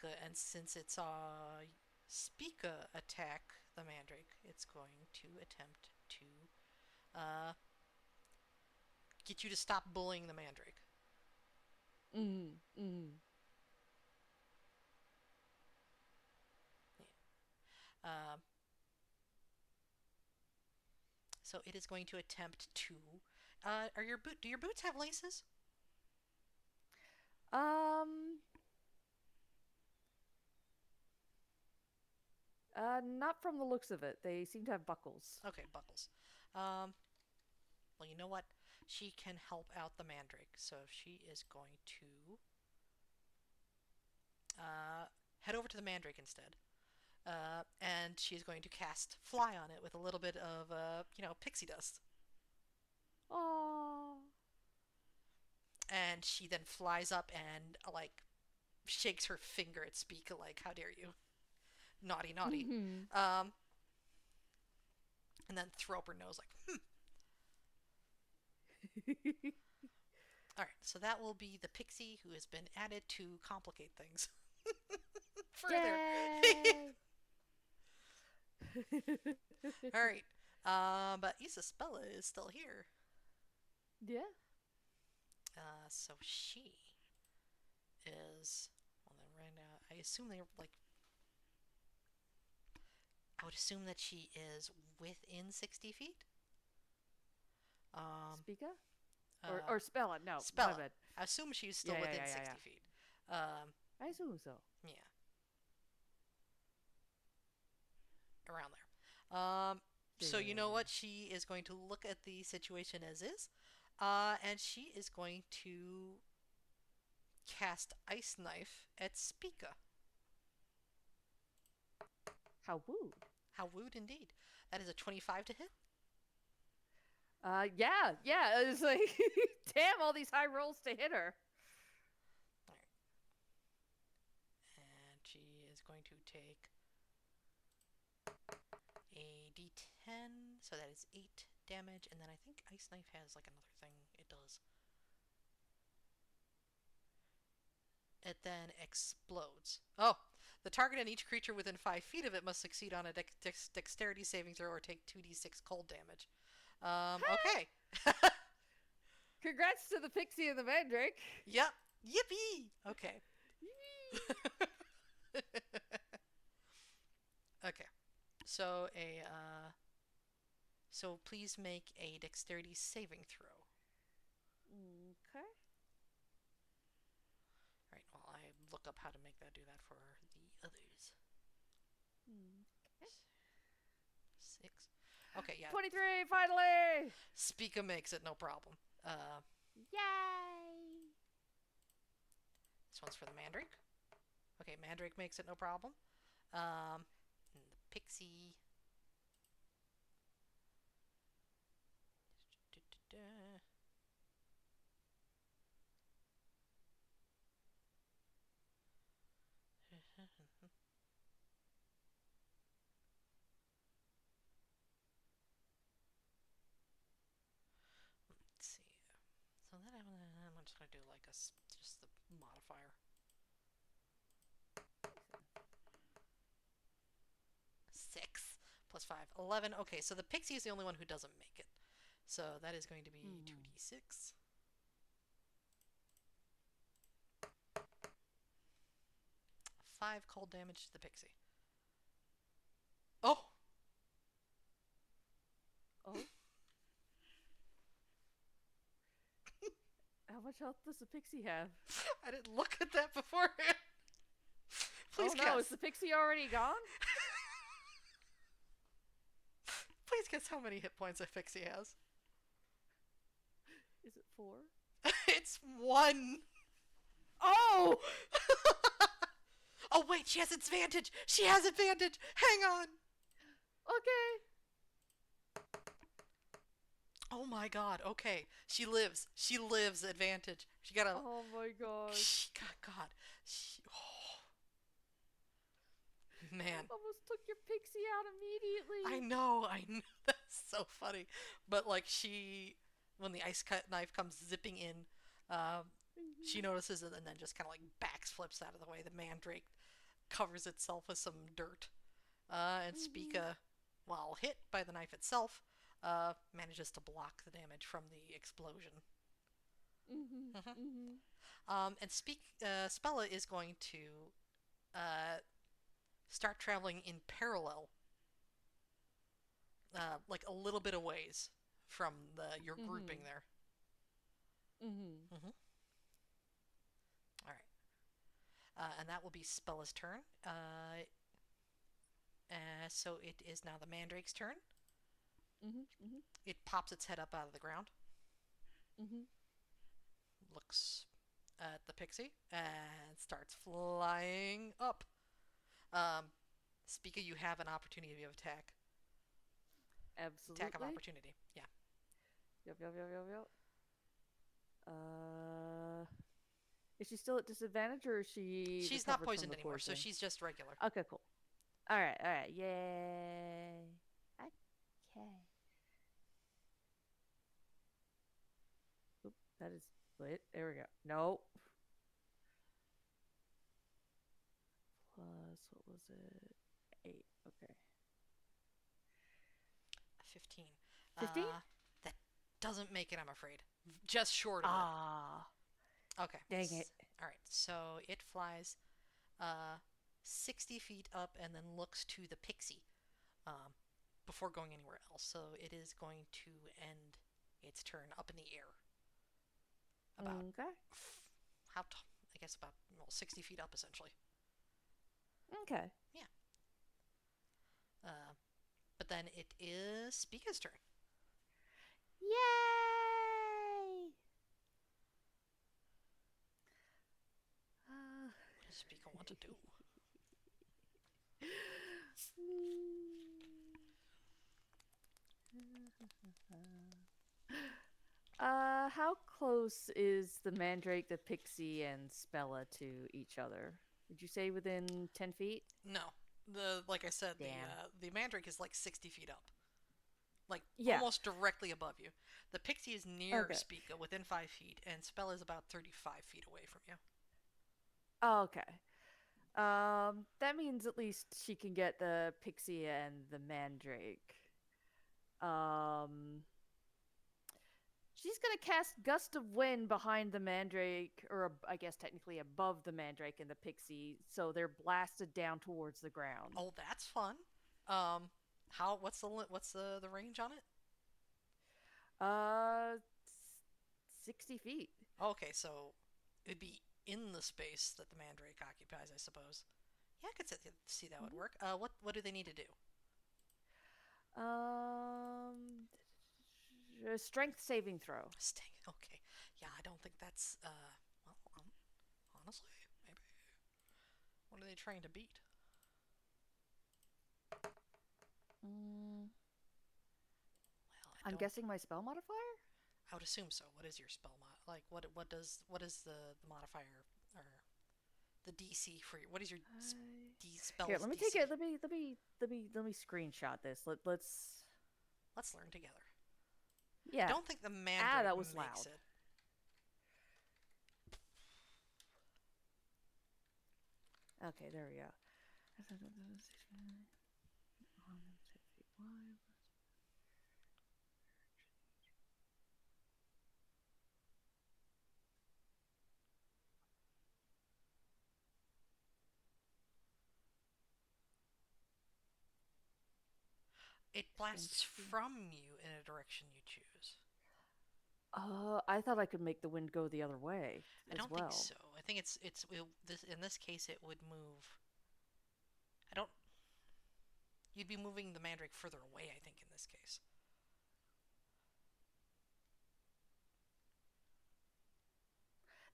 and since it saw Spica attack the mandrake, it's going to attempt to uh, get you to stop bullying the mandrake. Mhm. Mhm. Um, so it is going to attempt to. Are your boot? Do your boots have laces? Um. Not from the looks of it. They seem to have buckles. Okay, buckles. Um, well, you know what? She can help out the mandrake, so she is going to uh, head over to the mandrake instead. And she's going to cast fly on it with a little bit of pixie dust. Oh. And she then flies up and like shakes her finger at Speak like, "How dare you, naughty, naughty!" Mhm. Um, and then throw up her nose like, All right, so that will be the pixie who has been added to complicate things further. Yay! All right, but Isabella is still here. Yeah. So she is. Well, then right now, I assume they like. I would assume that she is within 60 feet. Um, Speaker uh, or spell it? No, my Spella. bad. I assume she's still Yeah, yeah, within yeah, yeah, 60 yeah. feet. Um, I assume so. yeah, around there. Yeah, So yeah, you yeah, know yeah. what? She is going to look at the situation as is, And she is going to cast Ice Knife at Spica. How woo. How wooed indeed. That is a 25 to hit. Yeah, yeah. It's like, damn, all these high rolls to hit her. All right. And she is going to take a d10, so that is 8 damage. And then I think Ice Knife has like another thing it does. It then explodes. Oh, the target and each creature within 5 feet of it must succeed on a dexterity saving throw or take 2d6 cold damage. Okay. Congrats to the pixie and the mandrake. Yep. Yippee! Okay. Okay. So so please make a dexterity saving throw. Okay. Right, while I look up how to make that do that for the others. Okay. 6. Okay, yeah. 23, finally! Spica makes it no problem. Yay! This one's for the Mandrake. Okay, Mandrake makes it no problem. And the Pixie. Let's see. So then I'm just gonna do like just the modifier. 6 plus 5, 11. Okay, so the Pixie is the only one who doesn't make it. So that is going to be 2d6. 5 cold damage to the Pixie. Oh! Oh? How much health does the pixie have? I didn't look at that beforehand. Please oh guess. no, is the pixie already gone? Please guess how many hit points a Pixie has. Is it 4? It's 1. Oh! Oh wait, she has advantage. She has advantage. Hang on. Okay. Oh my god. Okay, she lives. She lives. Advantage. She got a. Oh my gosh. God. Oh, man. Almost took your pixie out immediately. I know. That's so funny. But like when the ice cut knife comes zipping in, she notices it and then just kind of like backflips out of the way. The Mandrake covers itself with some dirt. And Spica, while hit by the knife itself, manages to block the damage from the explosion. And Spella is going to start traveling in parallel, like a little bit of ways from your grouping there. All right. And that will be Spella's turn. So it is now the Mandrake's turn. It pops its head up out of the ground. Looks at the Pixie and starts flying up. Spica, you have an opportunity of attack. Absolutely. Attack of opportunity. Yeah. Yep. Is she still at disadvantage, or is she? She's not poisoned anymore, so she's just regular. Okay, cool. All right. Yay. Okay. Oop, that is split. There we go. Nope. Plus, what was it? 8. Okay. 15. 15? That doesn't make it, I'm afraid. Just short of it. Okay. Dang it. All right. So it flies 60 feet up and then looks to the Pixie before going anywhere else. So it is going to end its turn up in the air. About I guess about 60 feet up, essentially. Okay. Yeah. But then it is Spica's turn. Yay! Speak on what to do. How close is the Mandrake, the Pixie, and Spella to each other? Would you say within 10 feet? No, the like I said, Damn. the Mandrake is like 60 feet up, like Yeah. almost directly above you. The Pixie is near Okay. Speaka, within 5 feet, and Spell is about 35 feet away from you. Okay. That means at least she can get the Pixie and the Mandrake. Um, she's gonna cast Gust of Wind behind the Mandrake, or I guess technically above the Mandrake and the Pixie, so they're blasted down towards the ground. Oh, that's fun. Um, how? What's the range on it? Uh, 60 feet. Okay, so it'd be in the space that the Mandrake occupies, I suppose. Yeah, I could see that would Mhm. work. What do they need to do? Um, Strength saving throw. Sting. Okay. Yeah, I don't think that's well, honestly, maybe. What are they trying to beat? Mm, Well, I I'm don't. guessing my spell modifier. I would assume so. What is your spell mod? Like, what is the modifier or the DC for your? What is your Here, spells let me take it. DC? Let me screenshot this. Let's. Let's learn together. I Yeah. don't think the Ah, Mandrake that was makes loud. it. Okay, there we go. It blasts from you in a direction you choose. I thought I could make the wind go the other way I as don't think well. so. I think this in this case it would move. I don't. You'd be moving the Mandrake further away. I think in this case.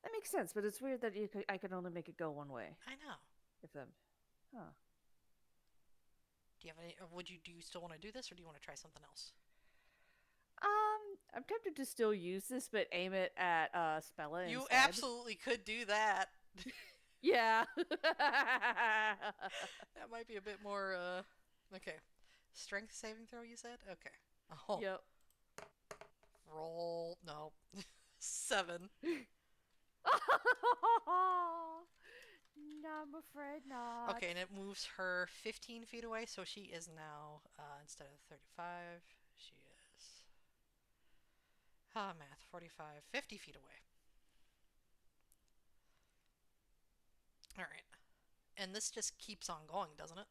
That makes sense, but it's weird that I could only make it go one way. I know. If them, huh? Do you have any? Or would you? Do you still want to do this, or do you want to try something else? I'm tempted to still use this, but aim it at Spella You instead. absolutely could do that. Yeah. That might be a bit more. Okay. Strength saving throw. You said. Okay. Oh, Yep. roll. No. 7. No, I'm afraid not. Okay, and it moves her 15 feet away, so she is now, instead of 35, she is, math, 45, 50 feet away. Alright. And this just keeps on going, doesn't it?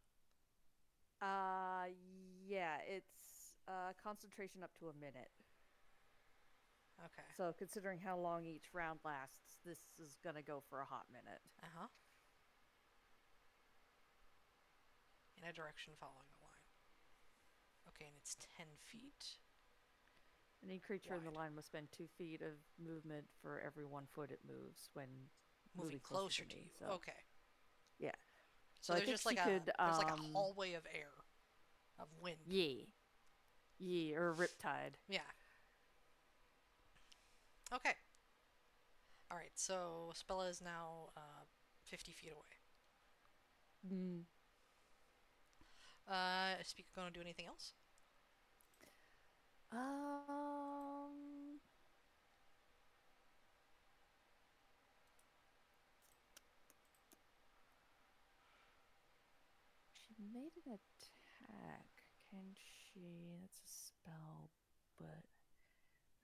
Uh, yeah, it's concentration up to a minute. Okay. So considering how long each round lasts, this is gonna go for a hot minute. Uh huh. In a direction following the line. Okay, and it's 10 feet Any creature in the wide. line must spend 2 feet of movement for every 1 foot it moves when Moving moving closer closer to to me. you. So Okay. yeah. So So I there's think just like she a could there's like a hallway of air, of wind. yeah. Yeah, or Riptide. Yeah. Okay. Alright, so Spella is now 50 feet away. Mm. Is Speaker going to do anything else? Um she made an attack. Can she? That's a spell, but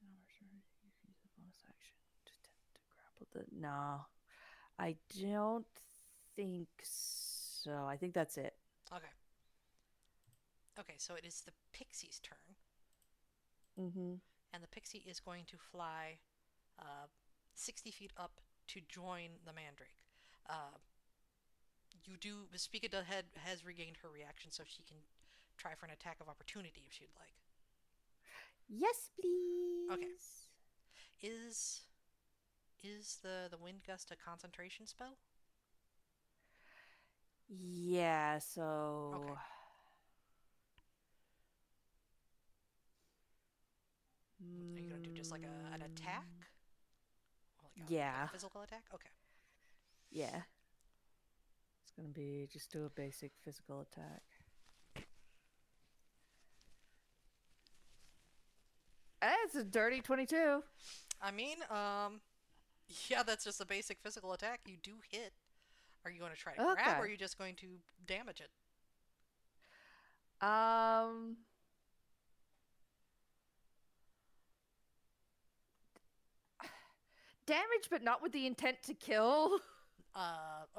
you can use a bonus action to attempt to grapple the. No, I don't think so. I think that's it. Okay. Okay, so it is the pixie's turn, Mm-hmm. and the pixie is going to fly 60 feet up to join the mandrake. Uh, you do. Spica has regained her reaction, so she can try for an attack of opportunity if she'd like. Yes, Okay. please. Is the wind gust a concentration spell? Yeah, Okay. so. Are you gonna do just like an attack? Mm, Or like a yeah. physical attack? Okay. Yeah. It's gonna be just do a basic physical attack. It's a dirty 22. I mean, yeah, that's just a basic physical attack. You do hit. Are you going to try to grab, or are Okay. you just going to damage it? Um. Damage, but not with the intent to kill.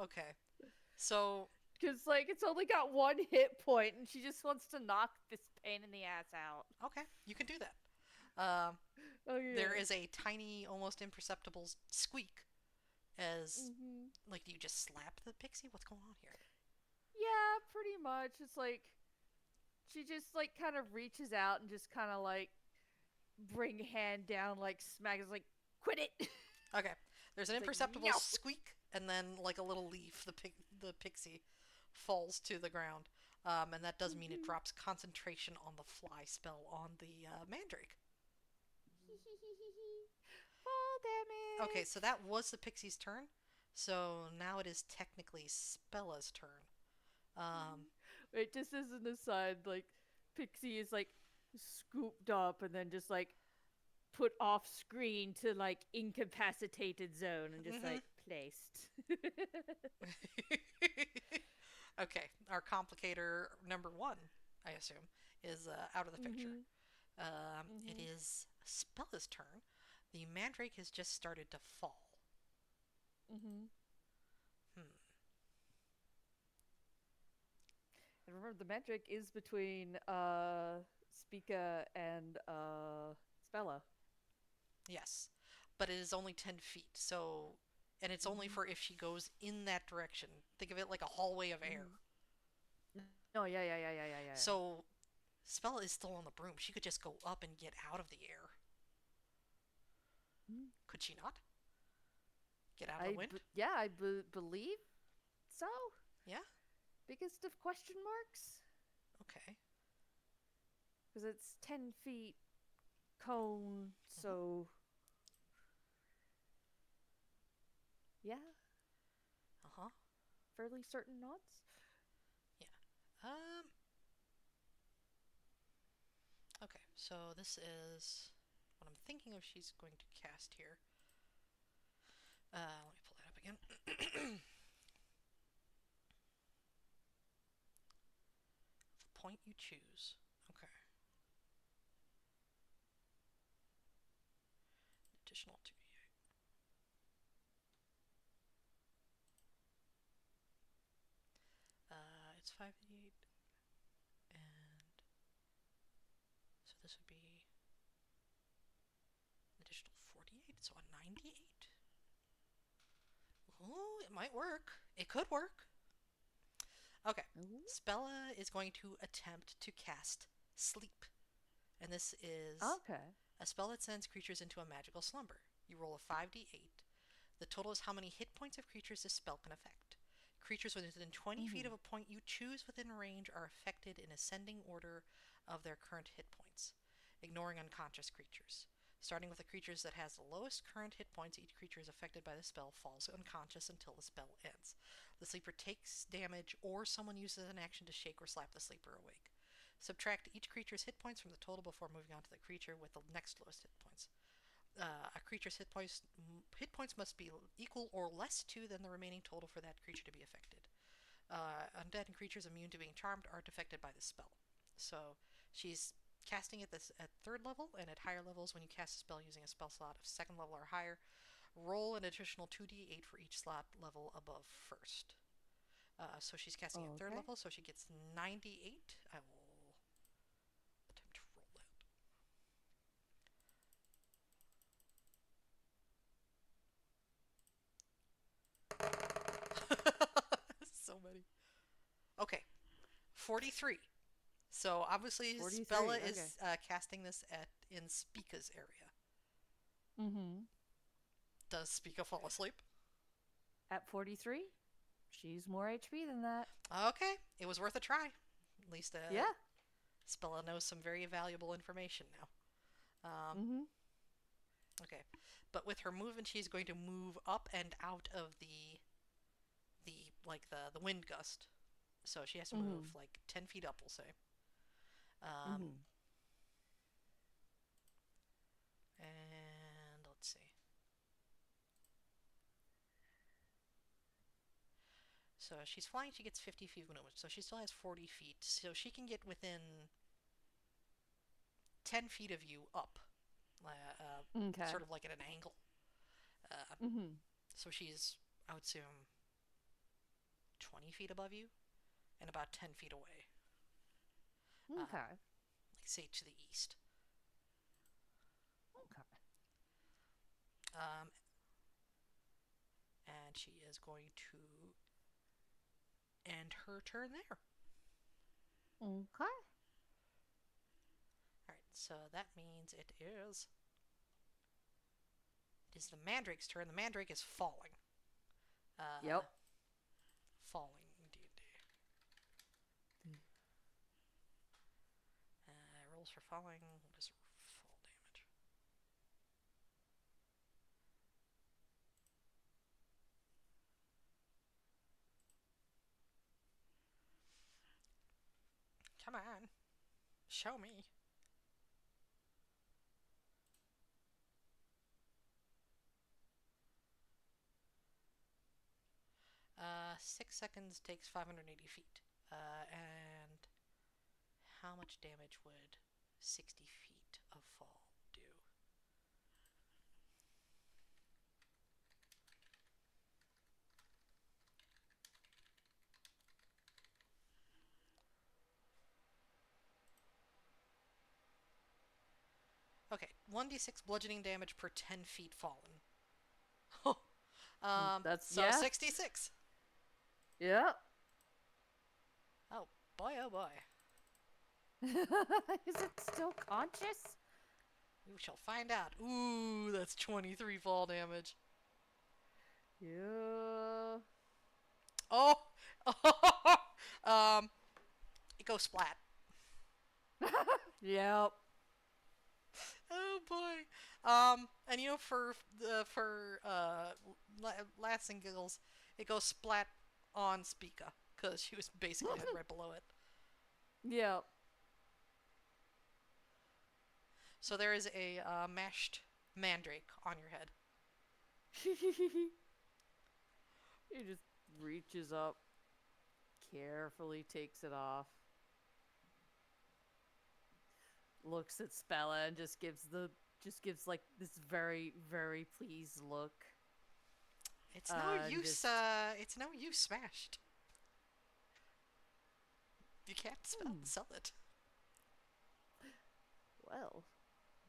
Okay. So, Because, like, it's only got one hit point, and she just wants to knock this pain in the ass out. okay, you can do that. Um, there Okay. is a tiny, almost imperceptible squeak as, Mm-hmm. like, do you just slap the pixie? What's going on here? Yeah, pretty much. It's like she just like kind of reaches out and just kind of like bring hand down, like smack is like quit it. Okay, there's an It's like imperceptible no. squeak, and then, like a little leaf, the pixie falls to the ground. And that does mean it Mm-hmm. drops concentration on the fly spell on the mandrake. Fall Okay, so damage. that was the pixie's turn. So now it is technically Spella's turn. Um, Wait, just as an aside, like Pixie is like scooped up and then just like put off screen to like incapacitated zone and just mm-hmm. like placed. Okay, our complicator number one, I assume, is out of the picture. Mm-hmm. It Mm-hmm. is Spella's turn. The mandrake has just started to fall. Mm-hmm. Hmm. And remember, the magic is between Spica and Spella. Yes, but it is only 10 feet, so. And it's only Mm-hmm. for if she goes in that direction. Think of it like a hallway of air. Mm-hmm. No, yeah, yeah, yeah, yeah, yeah, yeah. So, Spella is still on the broom. She could just go up and get out of the air. Mm. Could she not? Get out of the wind? Yeah, believe so. Yeah? Biggest of question marks Okay. because it's 10 feet cone, Mm-hmm. so yeah, Uh huh. fairly certain knots. Yeah. Um. Okay. So this is what I'm thinking of. She's going to cast here. Let me pull that up again. The point you choose. Okay. Additional 2d8. It's 5d8, and so this would be an additional 48, so a 98. Oh, it might work. It could work. Okay. Ooh. Spella is going to attempt to cast Sleep. And this is Okay. a spell that sends creatures into a magical slumber. You roll a 5d8. The total is how many hit points of creatures this spell can affect. Creatures within 20 feet Mm-hmm. of a point you choose within range are affected in ascending order of their current hit points, ignoring unconscious creatures. Starting with the creatures that has the lowest current hit points, each creature is affected by the spell falls unconscious until the spell ends. The sleeper takes damage, or someone uses an action to shake or slap the sleeper awake. Subtract each creature's hit points from the total before moving on to the creature with the next lowest hit points. A creature's hit points must be equal or less to than the remaining total for that creature to be affected. Undead and creatures immune to being charmed aren't affected by this spell. So she's casting it this at third level, and at higher levels, when you cast a spell using a spell slot of second level or higher, roll an additional 2d8 for each slot level above first. So she's casting at third Okay. level, so she gets 98. I will attempt to roll that. So many. Okay, 43. So obviously, Spella 43. Okay. is casting this at in Spica's area. Mm-hmm. Does Spica fall asleep? At 43? She's more HP than that. Okay, it was worth a try. At least Yeah. Spella knows some very valuable information now. Mm-hmm. Okay, but with her movement, she's going to move up and out of the wind gust. So she has to move Mm-hmm. like 10 feet up, we'll say. Um, Mm-hmm. and let's see. So she's flying. She gets 50 feet of movement. So she still has 40 feet. So she can get within 10 feet of you up, Okay. sort of like at an angle. Uh, Mm-hmm. so she's, I would assume, 20 feet above you and about 10 feet away. Okay. Like, say, to the east. Okay. Um, and she is going to end her turn there. Okay. Alright, so that means it is the Mandrake's turn. The Mandrake is falling. Uh, Yep. falling, indeed. Rolls for falling. What is fall damage? Come on. Show me. 6 seconds takes 580 feet. And how much damage would 60 feet of fall do? Okay, 1d6 bludgeoning damage per 10 feet fallen. That's So yeah. 66. Yep. Oh boy, oh boy. Is it still conscious? We shall find out. Ooh, that's 23 fall damage. Yeah. Oh! um, it goes splat. Yep. Oh boy. And for laughs and giggles, it goes splat on Spica because she was basically right below it. Yep. So there is a mashed mandrake on your head. He just reaches up, carefully takes it off, looks at Spella, and just gives like this very, very pleased look. It's no And use. just It's no use smashed. You can't hmm, sell it. well,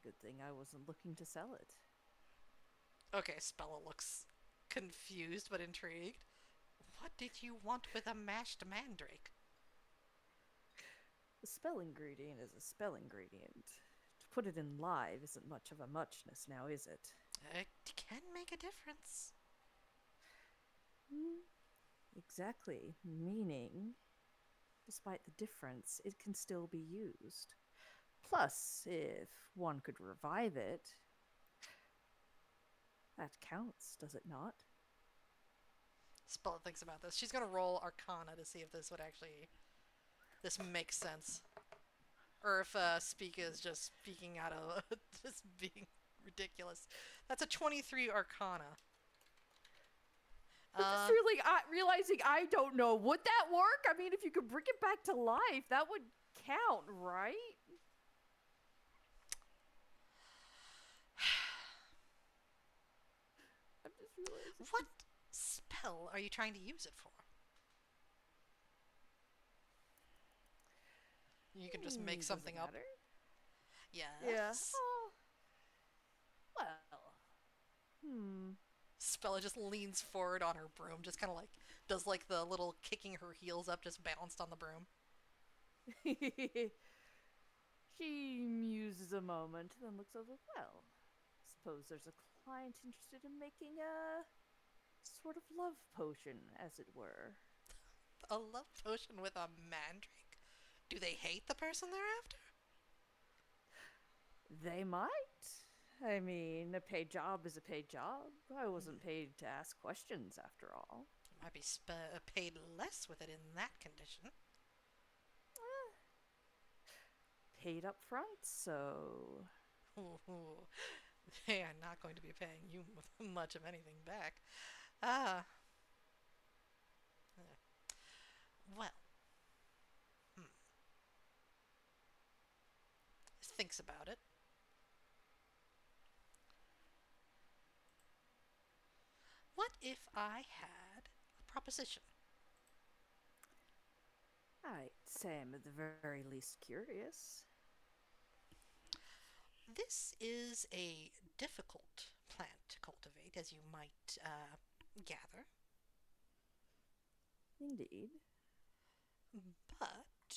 good thing I wasn't looking to sell it. Okay, Spella looks confused but intrigued. What did you want with a mashed mandrake? A spell ingredient is a spell ingredient. To put it in live isn't much of a muchness now, is it? It can make a difference. Hmm, exactly. Meaning, despite the difference, it can still be used. Plus, if one could revive it, that counts, does it not? Spella thinks about this. She's gonna roll Arcana to see if this makes sense, or if Speak is just speaking out of just being ridiculous. That's a 23 Arcana. I'm just Uh, really realizing I don't know. Would that work? I mean, if you could bring it back to life, that would count, right? I'm just realizing. what spell are you trying to use it for? You can just make Does it something up. matter? Yeah. Yes. Oh, well. Hmm. Spella just leans forward on her broom, just kind of like does like the little kicking her heels up, just balanced on the broom. She muses a moment, then looks over. Well, suppose there's a client interested in making a sort of love potion, as it were. A love potion with a mandrake? Do they hate the person they're after? They might. I mean, a paid job is a paid job. I Hmm. wasn't paid to ask questions, after all. Might be paid less with it in that condition. Paid up front, so. Ooh, they are not going to be paying you much of anything back. Ah, well, hmm. Thinks about it. What if I had a proposition? I'd say I'm at the very least curious. This is a difficult plant to cultivate, as you might gather, Indeed. but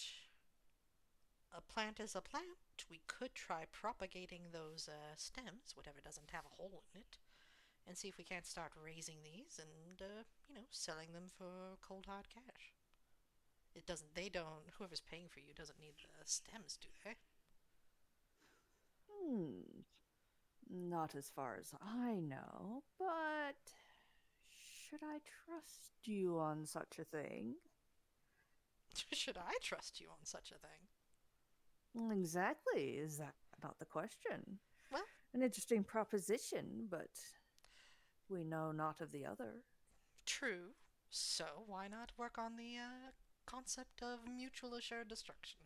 a plant is a plant. We could try propagating those stems, whatever doesn't have a hole in it, and see if we can't start raising these and, selling them for cold hard cash. It doesn't, they don't, whoever's paying for you doesn't need the stems, do they? Hmm. Not as far as I know, but should I trust you on such a thing? Should I trust you on such a thing? Exactly. Is that not the question? Well, An interesting proposition, but we know not of the other. true. So why not work on the concept of mutual assured destruction?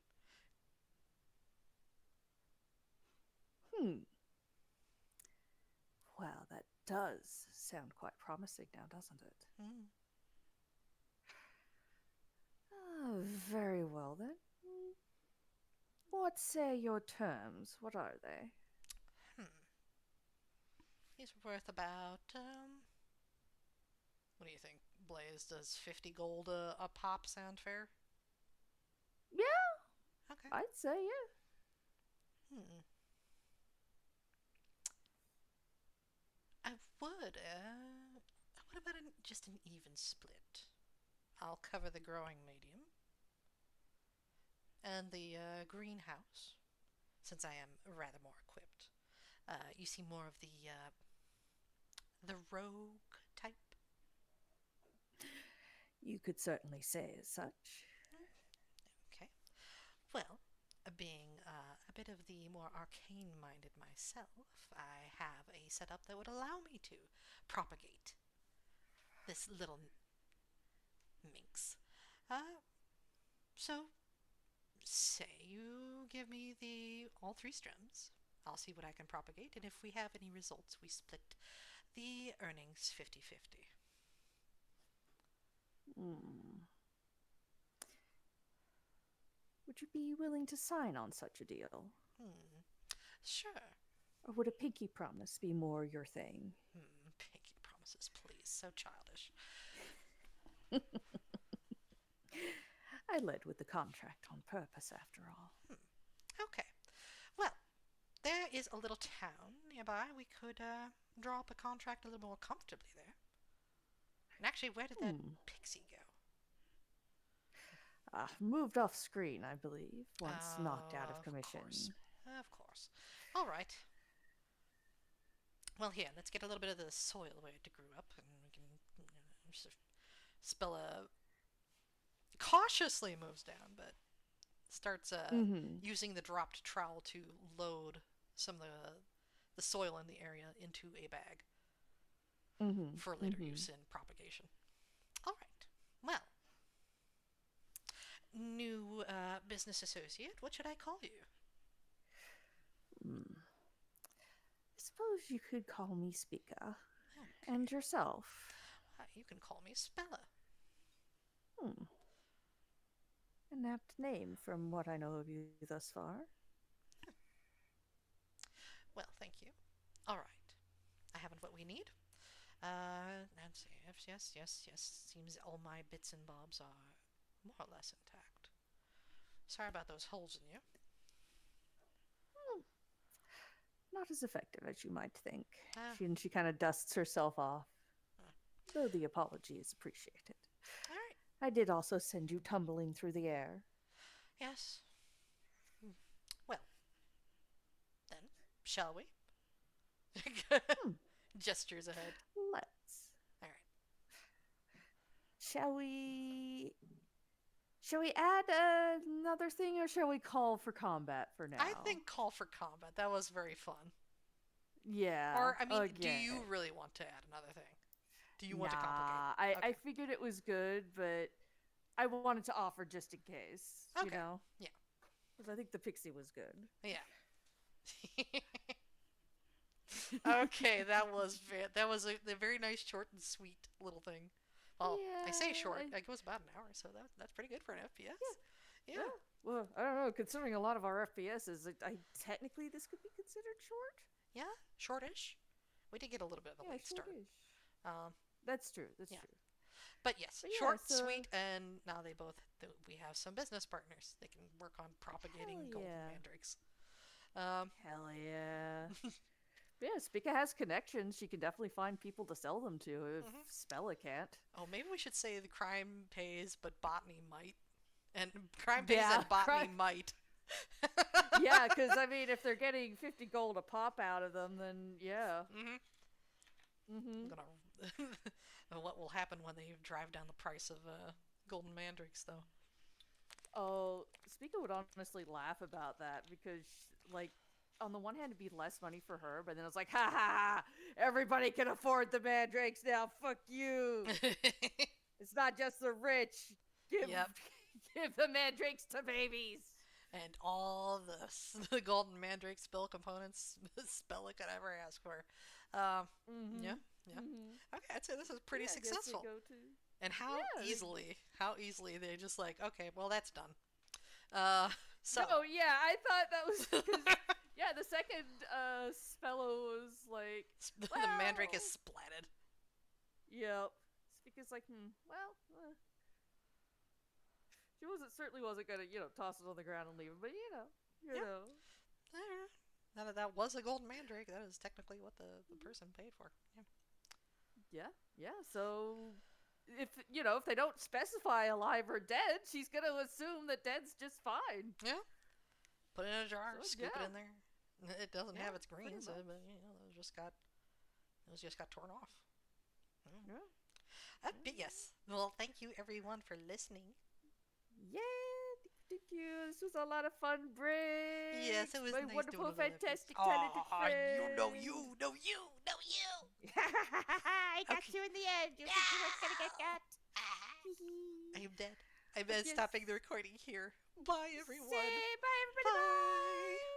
Hmm. Well, that does sound quite promising now, doesn't it? Hmm. Very well then. What say your terms? What are they? Hmm. He's worth about what do you think, Blaze? Does 50 gold a pop sound fair? Yeah, Okay. I'd say yeah. Hmm. I would. What about just an even split? I'll cover the growing medium and the greenhouse, since I am rather more equipped. You see more of the rogue type. You could certainly say as such. Okay. Well, being a bit of the more arcane minded myself, I have a setup that would allow me to propagate this little minx. Uh, so, say you give me the all three stems. I'll see what I can propagate, and if we have any results, we split the earnings 50-50. Hmm. Would you be willing to sign on such a deal? Hmm. Sure. Or would a pinky promise be more your thing? Pinky promises, please. So childish. I led with the contract on purpose, after all. Hmm. Okay. Well, there is a little town nearby. We could draw up a contract a little more comfortably there. And actually, where did that Hmm. pixie go? Moved off screen, I believe, once knocked out Oh, of of course. commission. Of course. All right. Well, here, let's get a little bit of the soil where it grew up, and we can spell a cautiously moves down, but starts Mm-hmm. using the dropped trowel to load some of the soil in the area into a bag Mm-hmm. for later Mm-hmm. use in propagation. All right. Well, new business associate, what should I call you? Mm. I suppose you could call me Speaker. Okay. And yourself. You can call me Spella. Hmm. An apt name from what I know of you thus far. Well, thank you. All right. I haven't what we need. Let's see. Yes, yes, yes. Seems all my bits and bobs are more or less intact. Sorry about those holes in you. Hmm. Not as effective as you might think. Uh, She kind of dusts herself off. though the apology is appreciated. All right. I did also send you tumbling through the air. Yes. Well, then, shall we? Hmm, Gestures ahead. let's. All right. Shall we? Shall we add another thing, or shall we call for combat for I now? think call for combat. That was very fun. Yeah. Or, I mean, do Again. you really want to add another thing? Do you want to complicate? Nah. I Okay. figured it was good, but I wanted to offer just in case. You Okay. know, Yeah. because I think the pixie was good. Yeah. Okay, that was a very nice, short and sweet little thing. Well, I say Yeah. short. It goes about an hour, so that's pretty good for an FPS. Yeah. Yeah. Well, I don't know. Considering a lot of our FPSs, technically this could be considered short. Yeah. Shortish. We did get a little bit of a Yeah, late start. shortish. Um. That's true. That's Yeah. true. But yes, But yeah, short, so sweet, and now we have some business partners. They can work on hell propagating golden yeah, mandrakes. Um. hell yeah. Yeah, Spica has connections. She can definitely find people to sell them to if Mhm. Spella can't. Oh, maybe we should say the crime pays, but botany might. And crime pays Yeah, and botany might. yeah, because I mean, if they're getting 50 gold a pop out of them, then yeah. Mhm. I'm Mm-hmm. gonna. What will happen when they drive down the price of golden mandrakes, though? Oh, Spica would honestly laugh about that because, like, on the one hand, it'd be less money for her, but then it's like, ha ha ha! Everybody can afford the mandrakes now. Fuck you! It's not just the rich. Give Yep. give the mandrakes to babies. And all the golden mandrake spell components Spella could ever ask for. Um, Mm-hmm. yeah, yeah. Mm-hmm. Okay, I'd say this is pretty Yeah, I guess they successful. go to. And Yeah. how easily they just like, okay, well that's done. Uh, so No, yeah, I thought that was because yeah, the second Spello was like, the mandrake is well, splatted. yep. Spica's like, well, she certainly wasn't gonna toss it on the ground and leave it, but you Yeah, know, now that was a golden mandrake, that is technically what the person paid for. Yeah. yeah, yeah. So if they don't specify alive or dead, she's gonna assume that dead's just fine. Yeah. Put it in a jar, So scoop it yeah, in there. It doesn't yeah, have its pretty greens, much. but it was just got torn off. Mm. Yeah, But yes. Well, thank you everyone for listening. yeah. Thank you. This was a lot of fun, Yes, Briggs. it was My nice doing wonderful, a little FPS. fantastic, talented Oh, you know friend. you, know you, know you. I got Okay. you in the end. You think you weren't gonna get got? I'm dead. I'm But yes. stopping the recording here. Bye, everyone. Say bye, everybody. Bye. Bye.